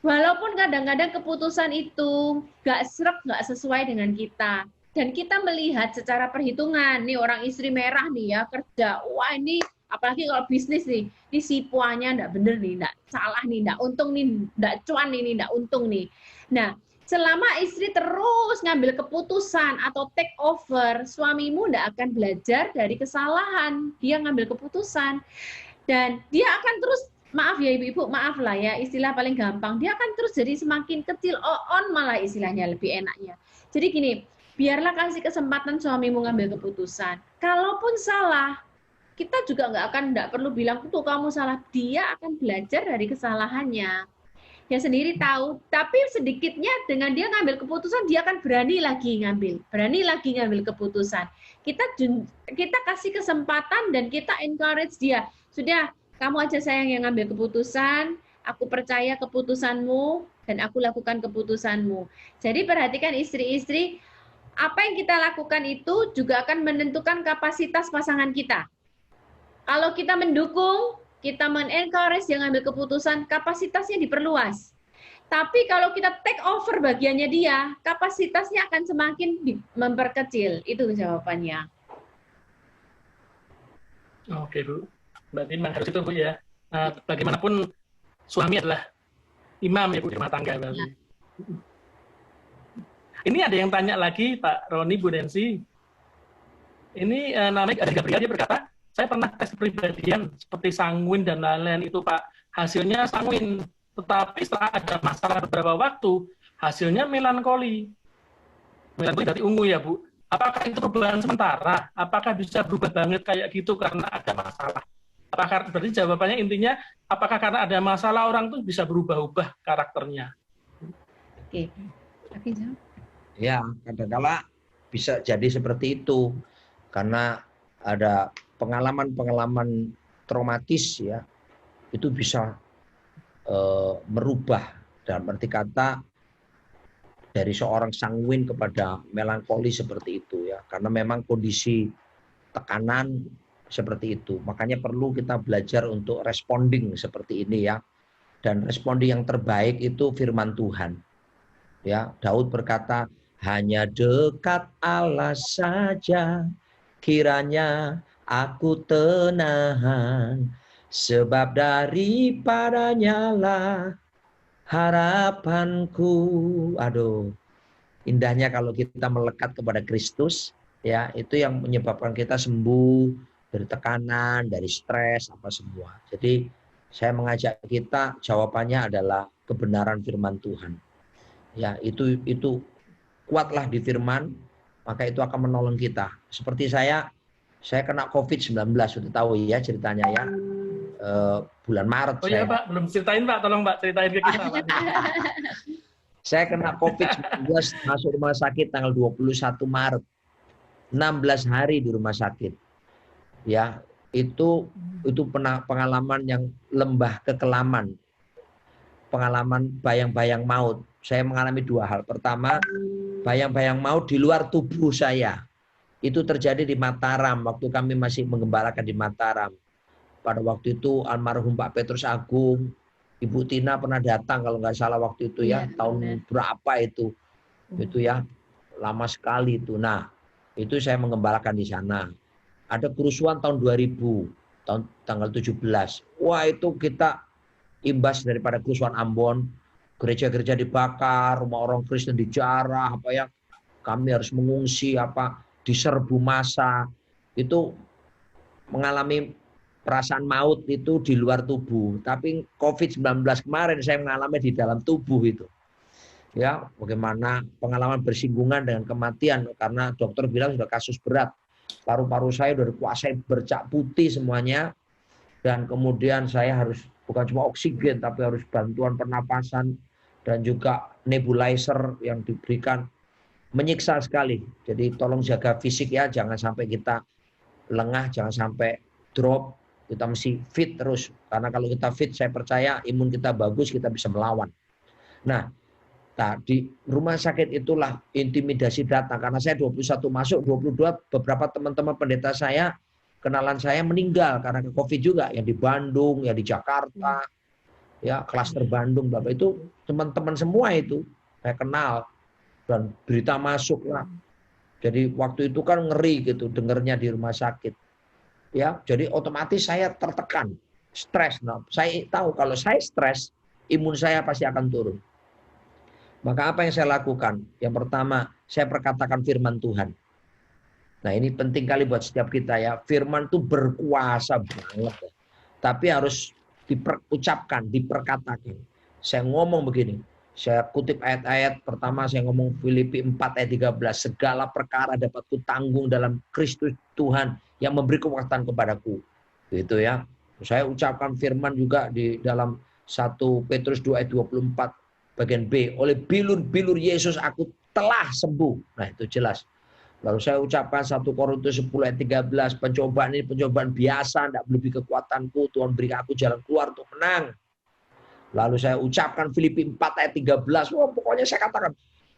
Walaupun kadang-kadang keputusan itu nggak srek, nggak sesuai dengan kita. Dan kita melihat secara perhitungan, nih orang istri merah nih ya, kerja, wah ini apalagi kalau bisnis nih, ini sipuannya enggak bener nih, enggak salah nih, enggak untung nih, enggak cuan nih, enggak untung nih. Nah, selama istri terus ngambil keputusan atau take over, suamimu enggak akan belajar dari kesalahan. Dia ngambil keputusan. Dan dia akan terus, maaf ya ibu-ibu, maaf lah ya, istilah paling gampang, dia akan terus jadi semakin kecil, on malah istilahnya lebih enaknya. Jadi gini, biarlah kasih kesempatan suamimu ngambil keputusan. Kalaupun salah, kita juga nggak perlu bilang tuh kamu salah, dia akan belajar dari kesalahannya. Dia sendiri tahu, tapi sedikitnya dengan dia ngambil keputusan, dia akan berani lagi ngambil keputusan. Kita kasih kesempatan dan kita encourage dia. Sudah, kamu aja sayang yang ngambil keputusan, aku percaya keputusanmu dan aku lakukan keputusanmu. Jadi perhatikan istri-istri, apa yang kita lakukan itu juga akan menentukan kapasitas pasangan kita. Kalau kita mendukung, kita men-encourage yang ngambil keputusan, kapasitasnya diperluas. Tapi kalau kita take over bagiannya dia, kapasitasnya akan semakin memperkecil. Itu jawabannya. Oke, Bu. Berarti memang harus itu, Bu ya. Nah, bagaimanapun suami adalah imam ya, Bu, di rumah tangga. Ya. Ini ada yang tanya lagi, Pak Roni, Bu Nancy. Ini namanya ada Gabriel, dia berkata, saya pernah tes kepribadian seperti sanguin dan lain-lain itu, Pak. Hasilnya sanguin, tetapi setelah ada masalah beberapa waktu, hasilnya melankoli. Melankoli berarti ungu ya, Bu. Apakah itu perubahan sementara? Apakah bisa berubah banget kayak gitu karena ada masalah? Apakah berarti jawabannya intinya, apakah karena ada masalah orang tuh bisa berubah-ubah karakternya? Oke. Ya, kadang-kala bisa jadi seperti itu. Karena ada pengalaman-pengalaman traumatis ya, itu bisa merubah, dalam arti kata dari seorang sanguin kepada melankoli seperti itu ya, karena memang kondisi tekanan seperti itu. Makanya perlu kita belajar untuk responding seperti ini ya, dan responding yang terbaik itu firman Tuhan ya. Daud berkata, hanya dekat Allah saja kiranya aku tenang, sebab daripadanya lah harapanku. Aduh, indahnya kalau kita melekat kepada Kristus, ya, itu yang menyebabkan kita sembuh dari tekanan, dari stres, apa semua. Jadi saya mengajak kita, jawabannya adalah kebenaran firman Tuhan. Ya, itu kuatlah di firman, maka itu akan menolong kita. Seperti saya kena COVID-19, sudah tahu ya ceritanya ya. Bulan Maret. Oh iya Pak, belum ceritain Pak, tolong Pak ceritain ke kita Pak. Saya kena COVID-19 masuk rumah sakit tanggal 21 Maret. 16 hari di rumah sakit. Ya, itu pengalaman yang lembah kekelaman. Pengalaman bayang-bayang maut. Saya mengalami dua hal. Pertama, bayang-bayang maut di luar tubuh saya. Itu terjadi di Mataram, waktu kami masih menggembalakan di Mataram. Pada waktu itu almarhum Pak Petrus Agung, Ibu Tina pernah datang kalau nggak salah waktu itu ya, tahun berapa itu ya, lama sekali itu. Nah, itu saya menggembalakan di sana. Ada kerusuhan tahun 2000, tanggal 17. Wah, itu kita imbas daripada kerusuhan Ambon, gereja-gereja dibakar, rumah orang Kristen dijarah, apa ya, kami harus mengungsi, diserbu massa. Itu mengalami perasaan maut itu di luar tubuh. Tapi COVID-19 kemarin saya mengalami di dalam tubuh itu. Ya, bagaimana pengalaman bersinggungan dengan kematian, karena dokter bilang sudah kasus berat. Paru-paru saya sudah dikuasai bercak putih semuanya. Dan kemudian saya harus bukan cuma oksigen, tapi harus bantuan pernapasan dan juga nebulizer yang diberikan. Menyiksa sekali. Jadi tolong jaga fisik ya, jangan sampai kita lengah, jangan sampai drop. Kita mesti fit terus. Karena kalau kita fit, saya percaya imun kita bagus, kita bisa melawan. Nah, di rumah sakit itulah intimidasi datang. Karena saya 21 masuk, 22 beberapa teman-teman pendeta saya, kenalan saya meninggal karena COVID juga. Yang di Bandung, yang di Jakarta, ya klaster Bandung, Bapak, itu teman-teman semua itu saya kenal. Dan berita masuk lah. Jadi waktu itu kan ngeri gitu dengernya di rumah sakit. Ya, jadi otomatis saya tertekan, stres. Nah, saya tahu kalau saya stres, imun saya pasti akan turun. Maka apa yang saya lakukan? Yang pertama, saya perkatakan firman Tuhan. Nah, ini penting kali buat setiap kita ya. Firman itu berkuasa banget. Ya. Tapi harus diucapkan, diperkatakan. Saya ngomong begini. Saya kutip ayat-ayat. Pertama saya ngomong Filipi 4 ayat 13. Segala perkara dapat kutanggung dalam Kristus Tuhan yang memberi kekuatan kepadaku. Gitu ya. Saya ucapkan firman juga di dalam 1 Petrus 2 ayat 24 bagian B. Oleh bilur-bilur Yesus aku telah sembuh. Nah, itu jelas. Lalu saya ucapkan 1 Korintus 10 ayat 13. Pencobaan ini pencobaan biasa, tidak melebihi kekuatanku. Tuhan beri aku jalan keluar untuk menang. Lalu saya ucapkan Filipi 4 ayat 13. Wah, pokoknya saya katakan.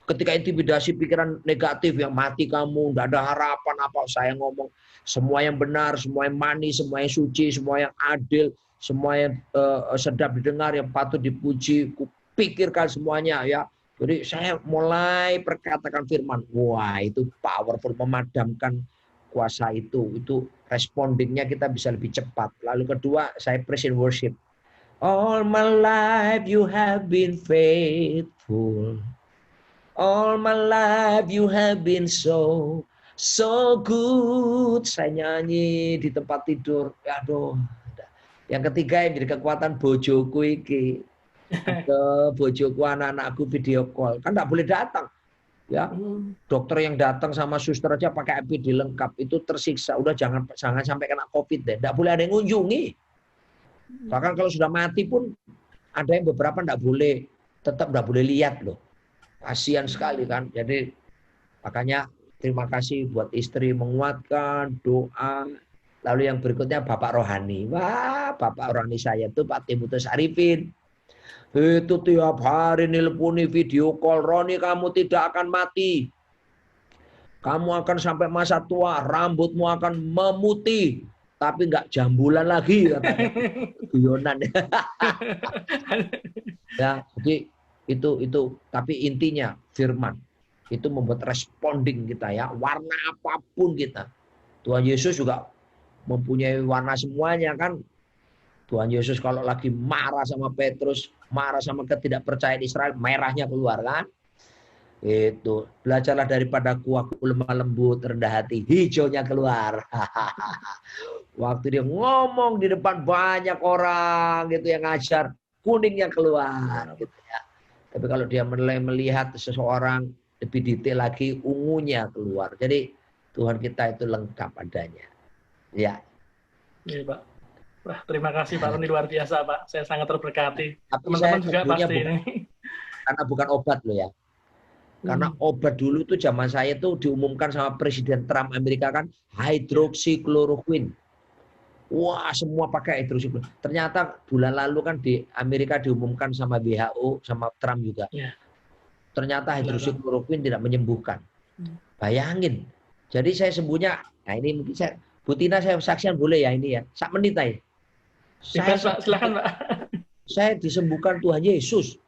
Ketika intimidasi pikiran negatif yang mati kamu, tidak ada harapan apa, saya ngomong semua yang benar, semua yang manis, semua yang suci, semua yang adil, semua yang sedap didengar, yang patut dipuji, kupikirkan semuanya ya. Jadi saya mulai perkatakan firman. Wah, itu powerful, memadamkan kuasa itu. Itu respondingnya kita bisa lebih cepat. Lalu kedua, saya praise and worship. All my life you have been faithful. All my life you have been so good. Saya nyanyi di tempat tidur. Aduh. Yang ketiga yang jadi kekuatan bojoku iki. Ke bojoku, anak-anakku video call. Kan enggak boleh datang. Ya. Dokter yang datang sama suster aja pakai APD lengkap itu tersiksa. Udah jangan sampai kena COVID deh. Enggak boleh ada yang ngunjungi. Bahkan kalau sudah mati pun ada yang beberapa enggak boleh lihat loh. Kasihan sekali kan. Jadi makanya terima kasih buat istri menguatkan, doa. Lalu yang berikutnya Bapak Rohani. Wah, Bapak Rohani saya itu Pak Timotius Arifin. Itu tiap hari nelponi video call. Roni, kamu tidak akan mati. Kamu akan sampai masa tua, rambutmu akan memutih. Tapi nggak jambulan lagi. Guyonan. Ya, jadi itu tapi intinya firman itu membuat responding kita ya, warna apapun kita. Tuhan Yesus juga mempunyai warna semuanya kan. Tuhan Yesus kalau lagi marah sama Petrus, marah sama ketidakpercayaan Israel, merahnya keluar kan? Itu belajarlah daripada aku lemah lembut, rendah hati, hijaunya keluar. Waktu dia ngomong di depan banyak orang gitu yang ngajar, kuningnya keluar gitu ya. Tapi kalau dia mulai melihat seseorang lebih detail lagi, ungunya keluar. Jadi Tuhan kita itu lengkap adanya. Ya. Iya, Pak. Wah, terima kasih Pak Roni, luar biasa Pak. Saya sangat terberkati. Tapi Teman-teman saya juga pasti bukan, ini. karena bukan obat loh ya. Karena obat dulu tuh zaman saya tuh diumumkan sama Presiden Trump Amerika kan hidroksikloroquine. Wah, semua pakai hidroksikloroquine. Ternyata bulan lalu kan di Amerika diumumkan sama WHO sama Trump juga. Ya. Ternyata hidroksikloroquine tidak menyembuhkan. Bayangin. Jadi saya sembuhnya, nah ini mungkin saya, Bu Tina saya saksian boleh ya ini ya. Sak menit aja. Pak, silakan Pak. Saya disembuhkan Tuhan Yesus.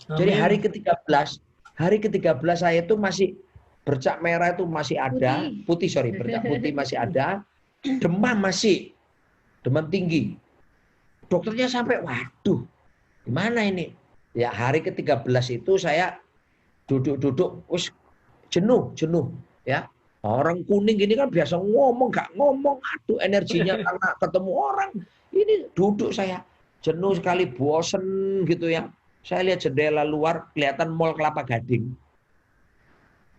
Jadi hari ke-13 saya itu masih bercak merah itu masih ada, bercak putih masih ada, demam masih, demam tinggi. Dokternya sampai, waduh, gimana ini? Ya hari ke-13 itu saya duduk-duduk, jenuh, ya. Orang kuning ini kan biasa ngomong, gak ngomong, aduh energinya karena ketemu orang. Ini duduk saya, jenuh sekali, bosen gitu ya. Saya lihat jendela luar, kelihatan Mall Kelapa Gading.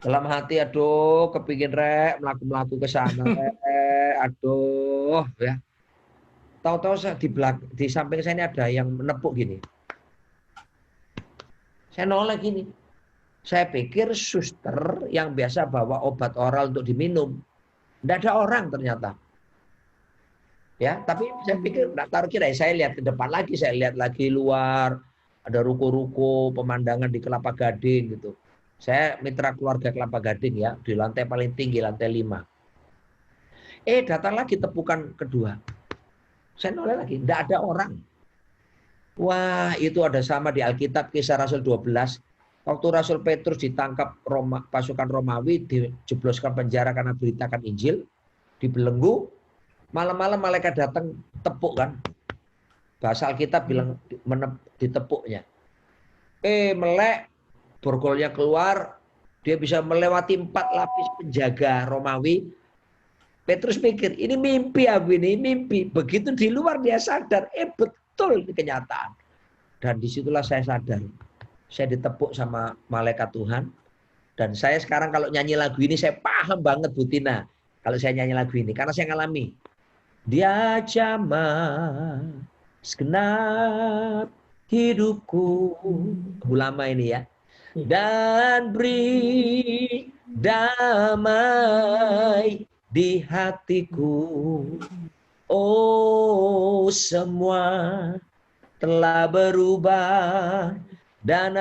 Dalam hati, aduh, kepingin rek, melaku-melaku ke sana, aduh, ya. Tahu-tahu di samping saya ini ada yang menepuk gini. Saya noleh gini. Saya pikir suster yang biasa bawa obat oral untuk diminum. Tidak ada orang ternyata. Ya, tapi saya pikir, nggak taruh kira, saya lihat ke depan lagi, saya lihat lagi luar. Ada ruko-ruko, pemandangan di Kelapa Gading gitu. Saya mitra keluarga Kelapa Gading ya, di lantai paling tinggi, lantai 5. Datang lagi tepukan kedua. Saya noleh lagi, tidak ada orang. Wah, itu ada sama di Alkitab Kisah Rasul 12. Waktu Rasul Petrus ditangkap pasukan Romawi, dijebloskan penjara karena beritakan Injil, dibelenggu, malam-malam malaikat datang tepuk kan. Bahasa Alkitab bilang ditepuknya. Melek, borgolnya keluar, dia bisa melewati 4 lapis penjaga Romawi. Petrus mikir, ini mimpi aku ini, mimpi. Begitu di luar dia sadar, betul ini kenyataan. Dan disitulah saya sadar. Saya ditepuk sama malaikat Tuhan. Dan saya sekarang kalau nyanyi lagu ini, saya paham banget Bu Tina. Kalau saya nyanyi lagu ini, karena saya ngalami. Dia jamah segenap hidupku, ulama ini ya, dan beri damai di hatiku. Oh, semua telah berubah dan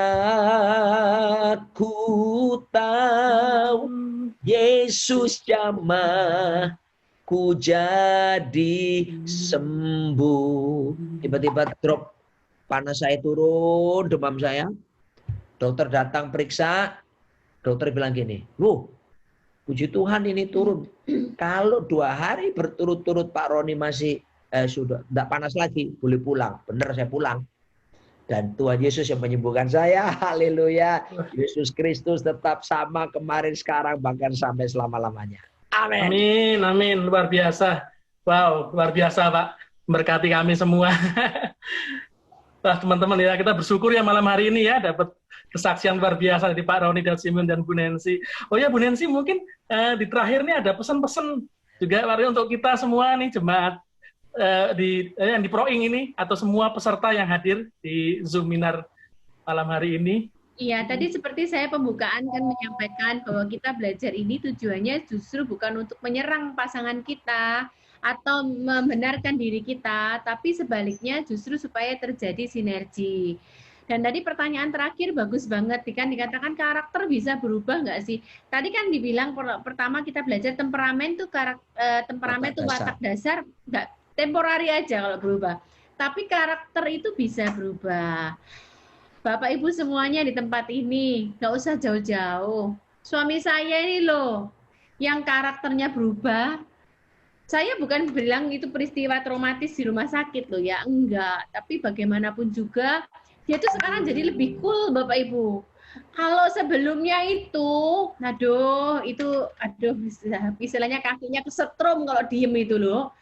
aku tahu Yesus jamah ku jadi sembuh. Tiba-tiba drop, panas saya turun, demam saya. Dokter datang periksa, dokter bilang gini, puji Tuhan ini turun. Kalau 2 hari berturut-turut Pak Roni masih sudah tidak panas lagi, boleh pulang. Benar saya pulang. Dan Tuhan Yesus yang menyembuhkan saya. Haleluya. Yesus Kristus tetap sama kemarin, sekarang, bahkan sampai selama-lamanya. Amin. Amin, amin. Luar biasa. Wow, luar biasa Pak. Berkati kami semua. Nah, teman-teman ya, kita bersyukur ya malam hari ini ya, dapat kesaksian luar biasa dari Pak Roni dan Simon dan Bu Nancy. Oh ya, Bu Nancy, mungkin di terakhir nih ada pesan-pesan juga untuk kita semua nih, jemaat yang di Proing ini, atau semua peserta yang hadir di Zoom Minar malam hari ini. Iya, tadi seperti saya pembukaan kan menyampaikan bahwa kita belajar ini tujuannya justru bukan untuk menyerang pasangan kita atau membenarkan diri kita, tapi sebaliknya justru supaya terjadi sinergi. Dan tadi pertanyaan terakhir bagus banget, kan dikatakan karakter bisa berubah nggak sih? Tadi kan dibilang pertama kita belajar temperamen tuh temperamen tuh watak dasar nggak temporari aja kalau berubah, tapi karakter itu bisa berubah. Bapak Ibu semuanya di tempat ini, nggak usah jauh-jauh. Suami saya ini loh, yang karakternya berubah, Saya bukan bilang itu peristiwa traumatis di rumah sakit loh ya, enggak. Tapi bagaimanapun juga dia tuh sekarang jadi lebih cool Bapak Ibu. Kalau sebelumnya itu, aduh istilahnya kakinya kesetrum kalau diem itu loh.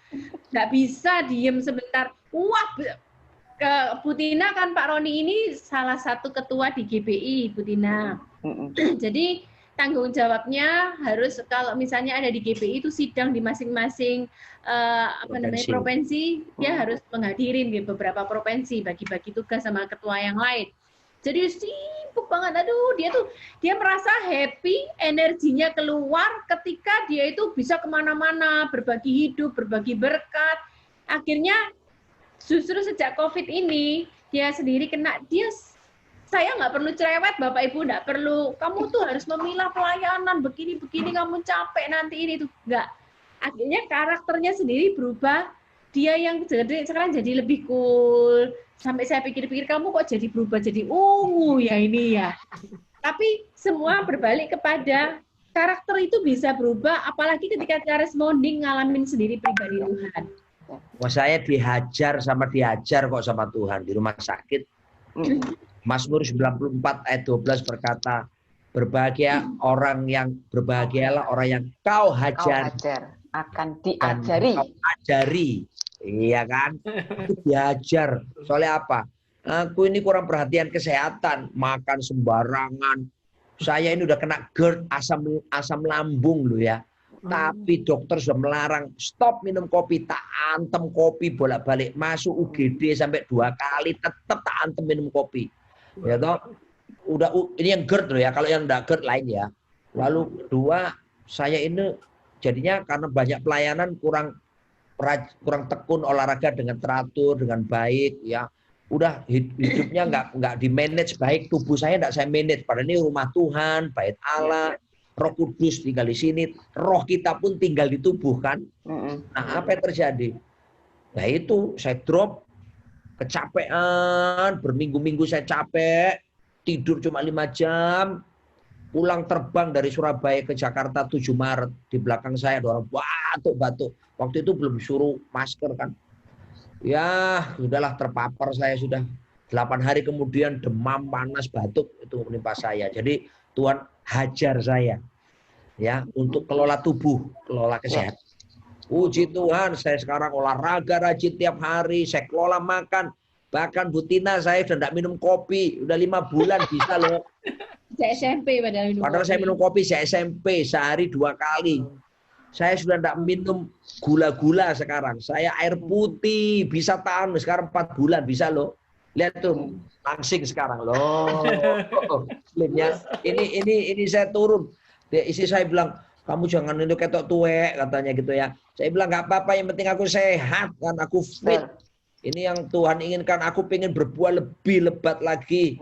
Nggak bisa diem sebentar. Wah, ke Bu Tina kan Pak Roni ini salah satu ketua di GBI, Bu Tina. Jadi tanggung jawabnya harus kalau misalnya ada di GPI itu sidang di masing-masing provinsi, dia harus menghadirin di beberapa provinsi, bagi-bagi tugas sama ketua yang lain. Jadi sibuk banget, aduh dia merasa happy, energinya keluar ketika dia itu bisa kemana-mana, berbagi hidup, berbagi berkat. Akhirnya justru sejak COVID ini dia sendiri kena, saya nggak perlu cerewet, Bapak Ibu, nggak perlu, kamu tuh harus memilah pelayanan, begini-begini, kamu capek nanti ini tuh. Nggak. Akhirnya karakternya sendiri berubah, dia yang sekarang jadi lebih cool. Sampai saya pikir-pikir, kamu kok jadi berubah, jadi ungu ya ini ya. Tapi semua berbalik kepada karakter itu bisa berubah, apalagi ketika cara responding ngalamin sendiri pribadi Tuhan. Wah, saya diajar kok sama Tuhan di rumah sakit. Mazmur 94 ayat 12 berkata, berbahagialah orang yang kau hajar, akan diajari. Kau ajari, iya kan? Itu diajar. Soalnya apa? Aku ini kurang perhatian kesehatan, makan sembarangan. Saya ini udah kena GERD, asam lambung loh ya. Tapi dokter sudah melarang, stop minum kopi, tak antem kopi bolak-balik, masuk UGD sampai 2 kali, tetap tak antem minum kopi. Ya toh, ini yang GERD loh ya, kalau yang enggak GERD lain ya. Lalu kedua, saya ini jadinya karena banyak pelayanan kurang tekun olahraga dengan teratur, dengan baik ya. Udah hidupnya nggak di manage baik, tubuh saya enggak saya manage. Padahal ini rumah Tuhan, bait Allah, Roh Kudus tinggal di sini, roh kita pun tinggal di tubuh kan. Nah, apa yang terjadi? Nah itu saya drop, kecapean, berminggu-minggu saya capek, tidur cuma 5 jam, pulang terbang dari Surabaya ke Jakarta 7 Maret, di belakang saya ada orang batuk-batuk. Waktu itu belum suruh masker kan. Ya, sudahlah terpapar saya sudah. 8 hari kemudian demam, panas, batuk itu menimpa saya. Jadi Tuhan hajar saya ya untuk kelola tubuh, kelola kesehatan. Puji Tuhan, saya sekarang olahraga rajin tiap hari, saya kelola makan. Bahkan Bu Tina saya sudah tidak minum kopi, udah 5 bulan bisa loh. Saya SMP padahal saya minum kopi saya SMP sehari 2 kali. Saya sudah tidak minum gula-gula sekarang. Saya air putih bisa tahan sekarang 4 bulan bisa loh. Lihat tuh langsing sekarang loh. Ini saya turun. Istri saya bilang, kamu jangan itu ketok tuwek katanya gitu ya. Saya bilang nggak apa-apa, yang penting aku sehat kan, aku fit. Ini yang Tuhan inginkan, aku pengen berbuah lebih lebat lagi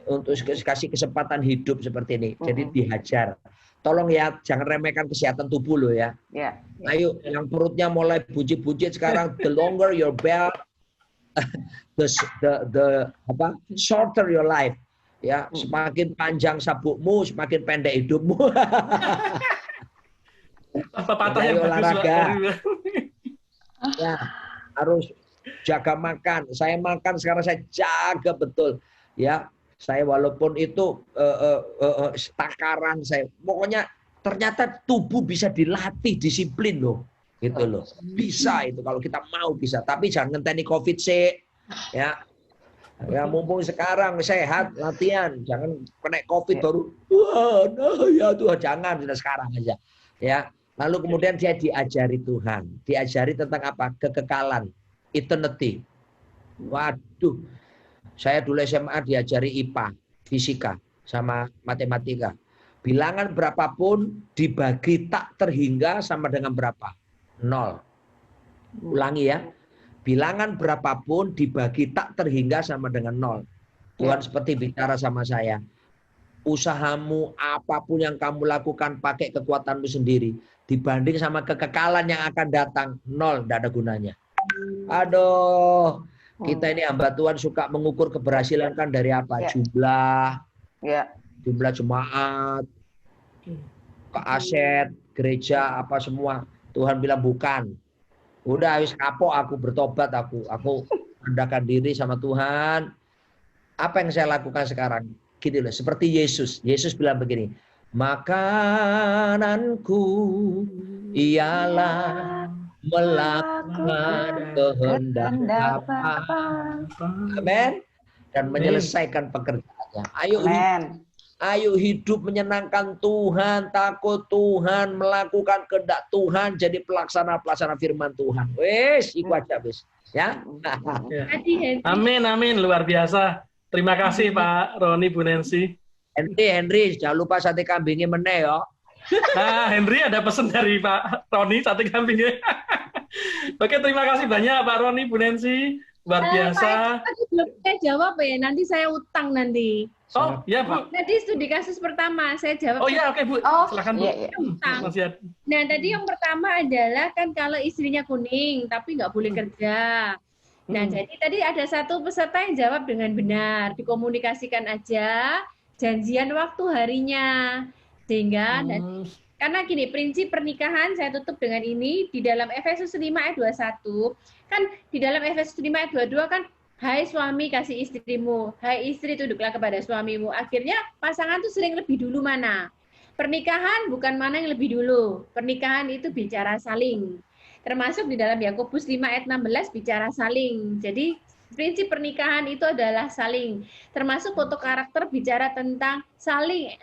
untuk kasih kesempatan hidup seperti ini. Jadi dihajar. Tolong ya, jangan remehkan kesehatan tubuh loh ya. Ayo, yang perutnya mulai buncit-buncit sekarang, the longer your belt, the shorter your life. Ya, semakin panjang sabukmu, semakin pendek hidupmu. Patah-patahnya olahraga. Ya, harus jaga makan. Saya makan sekarang saya jaga betul. Ya, saya walaupun itu takaran saya, pokoknya ternyata tubuh bisa dilatih disiplin loh, gitu loh. Bisa itu kalau kita mau bisa. Tapi jangan ngenteni COVID sih, ya. Ya mumpung sekarang sehat latihan, jangan kena COVID baru ya Tuhan, jangan, sudah sekarang aja ya. Lalu kemudian dia diajari Tuhan, diajari tentang apa? Kekekalan, eternity. Waduh, saya dulu SMA diajari IPA, fisika sama matematika. Bilangan berapapun dibagi tak terhingga sama dengan berapa? 0. Ulangi ya. Bilangan berapapun dibagi tak terhingga sama dengan 0. Tuhan seperti bicara sama saya. Usahamu, apapun yang kamu lakukan pakai kekuatanmu sendiri. Dibanding sama kekekalan yang akan datang, 0, tidak ada gunanya. Aduh, kita ini hamba Tuhan suka mengukur keberhasilan kan dari apa? Jumlah jemaat, ke aset, gereja, apa semua. Tuhan bilang bukan. Udah wis kapok aku, bertobat aku rendahkan diri sama Tuhan. Apa yang saya lakukan sekarang? Gini loh, seperti Yesus. Yesus bilang begini, makananku ialah melakukan kehendak Bapa. Amin. Dan menyelesaikan pekerjaannya. Ayo hidup menyenangkan Tuhan, takut Tuhan, melakukan kehendak Tuhan, jadi pelaksana firman Tuhan. Wes, iku aja wes. Ya. Amin, amin, luar biasa. Terima kasih Pak Roni, Bu Nancy. Henry, jangan lupa sate kambingnya meneh ya. Nah, Henry ada pesan dari Pak Roni, sate kambingnya. Oke, terima kasih banyak Pak Roni, Bu Nancy. Luar biasa. Belum saya jawab ya, nanti saya utang nanti. Oh, ya Bu. Tadi studi kasus pertama, saya jawab. Oh ya, oke Bu. Oh, Silakan Bu. iya, iya. Nah, tadi yang pertama adalah kan kalau istrinya kuning, tapi nggak boleh kerja. Nah, jadi tadi ada satu peserta yang jawab dengan benar, dikomunikasikan aja, janjian waktu harinya. Sehingga, karena gini, prinsip pernikahan saya tutup dengan ini, di dalam Efesus 5 ayat 21, kan di dalam Efesus 5 ayat 22 kan, hai suami kasih istrimu, hai istri tunduklah kepada suamimu. Akhirnya pasangan tuh sering lebih dulu mana? Pernikahan bukan mana yang lebih dulu. Pernikahan itu bicara saling. Termasuk di dalam Yakobus 5 ayat 16 bicara saling. Jadi prinsip pernikahan itu adalah saling. Termasuk foto karakter bicara tentang saling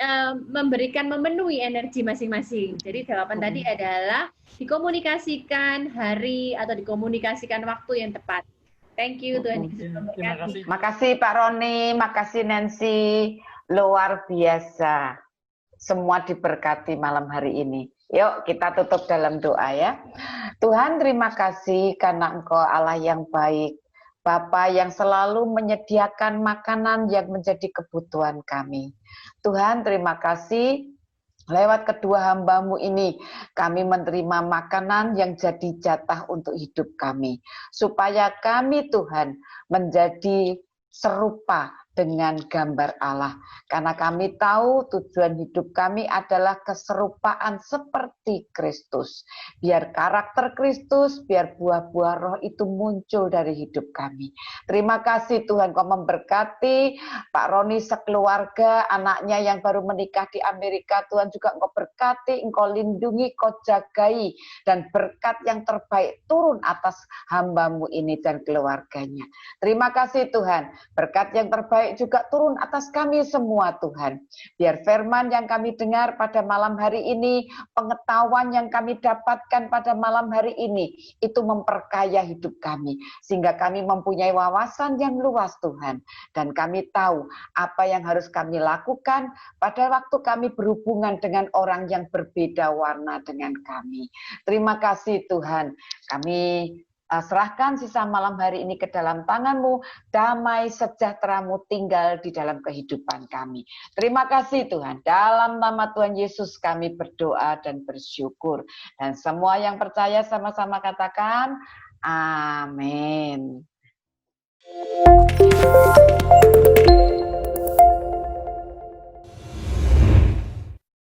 memberikan, memenuhi energi masing-masing. Jadi jawaban tadi adalah dikomunikasikan hari atau dikomunikasikan waktu yang tepat. Thank you Tuhan Yesus memberkati. Makasih Pak Roni, makasih Nancy, luar biasa. Semua diberkati malam hari ini. Yuk kita tutup dalam doa ya. Tuhan terima kasih karena Engkau Allah yang baik. Bapa yang selalu menyediakan makanan yang menjadi kebutuhan kami. Tuhan terima kasih. Lewat kedua hamba-Mu ini, kami menerima makanan yang jadi jatah untuk hidup kami. Supaya kami, Tuhan, menjadi serupa dengan gambar Allah. Karena kami tahu tujuan hidup kami adalah keserupaan seperti Kristus. Biar karakter Kristus, biar buah-buah roh itu muncul dari hidup kami. Terima kasih Tuhan, Kau memberkati Pak Roni sekeluarga, anaknya yang baru menikah di Amerika. Tuhan juga Engkau berkati, Engkau lindungi, Kau jagai. Dan berkat yang terbaik turun atas hamba-Mu ini dan keluarganya. Terima kasih Tuhan, berkat yang terbaik juga turun atas kami semua Tuhan. Biar firman yang kami dengar pada malam hari ini, pengetahuan yang kami dapatkan pada malam hari ini, itu memperkaya hidup kami. Sehingga kami mempunyai wawasan yang luas Tuhan. Dan kami tahu apa yang harus kami lakukan pada waktu kami berhubungan dengan orang yang berbeda warna dengan kami. Terima kasih Tuhan. Kami serahkan sisa malam hari ini ke dalam tangan-Mu, damai sejahtera-Mu tinggal di dalam kehidupan kami. Terima kasih Tuhan, dalam nama Tuhan Yesus kami berdoa dan bersyukur. Dan semua yang percaya sama-sama katakan, amin.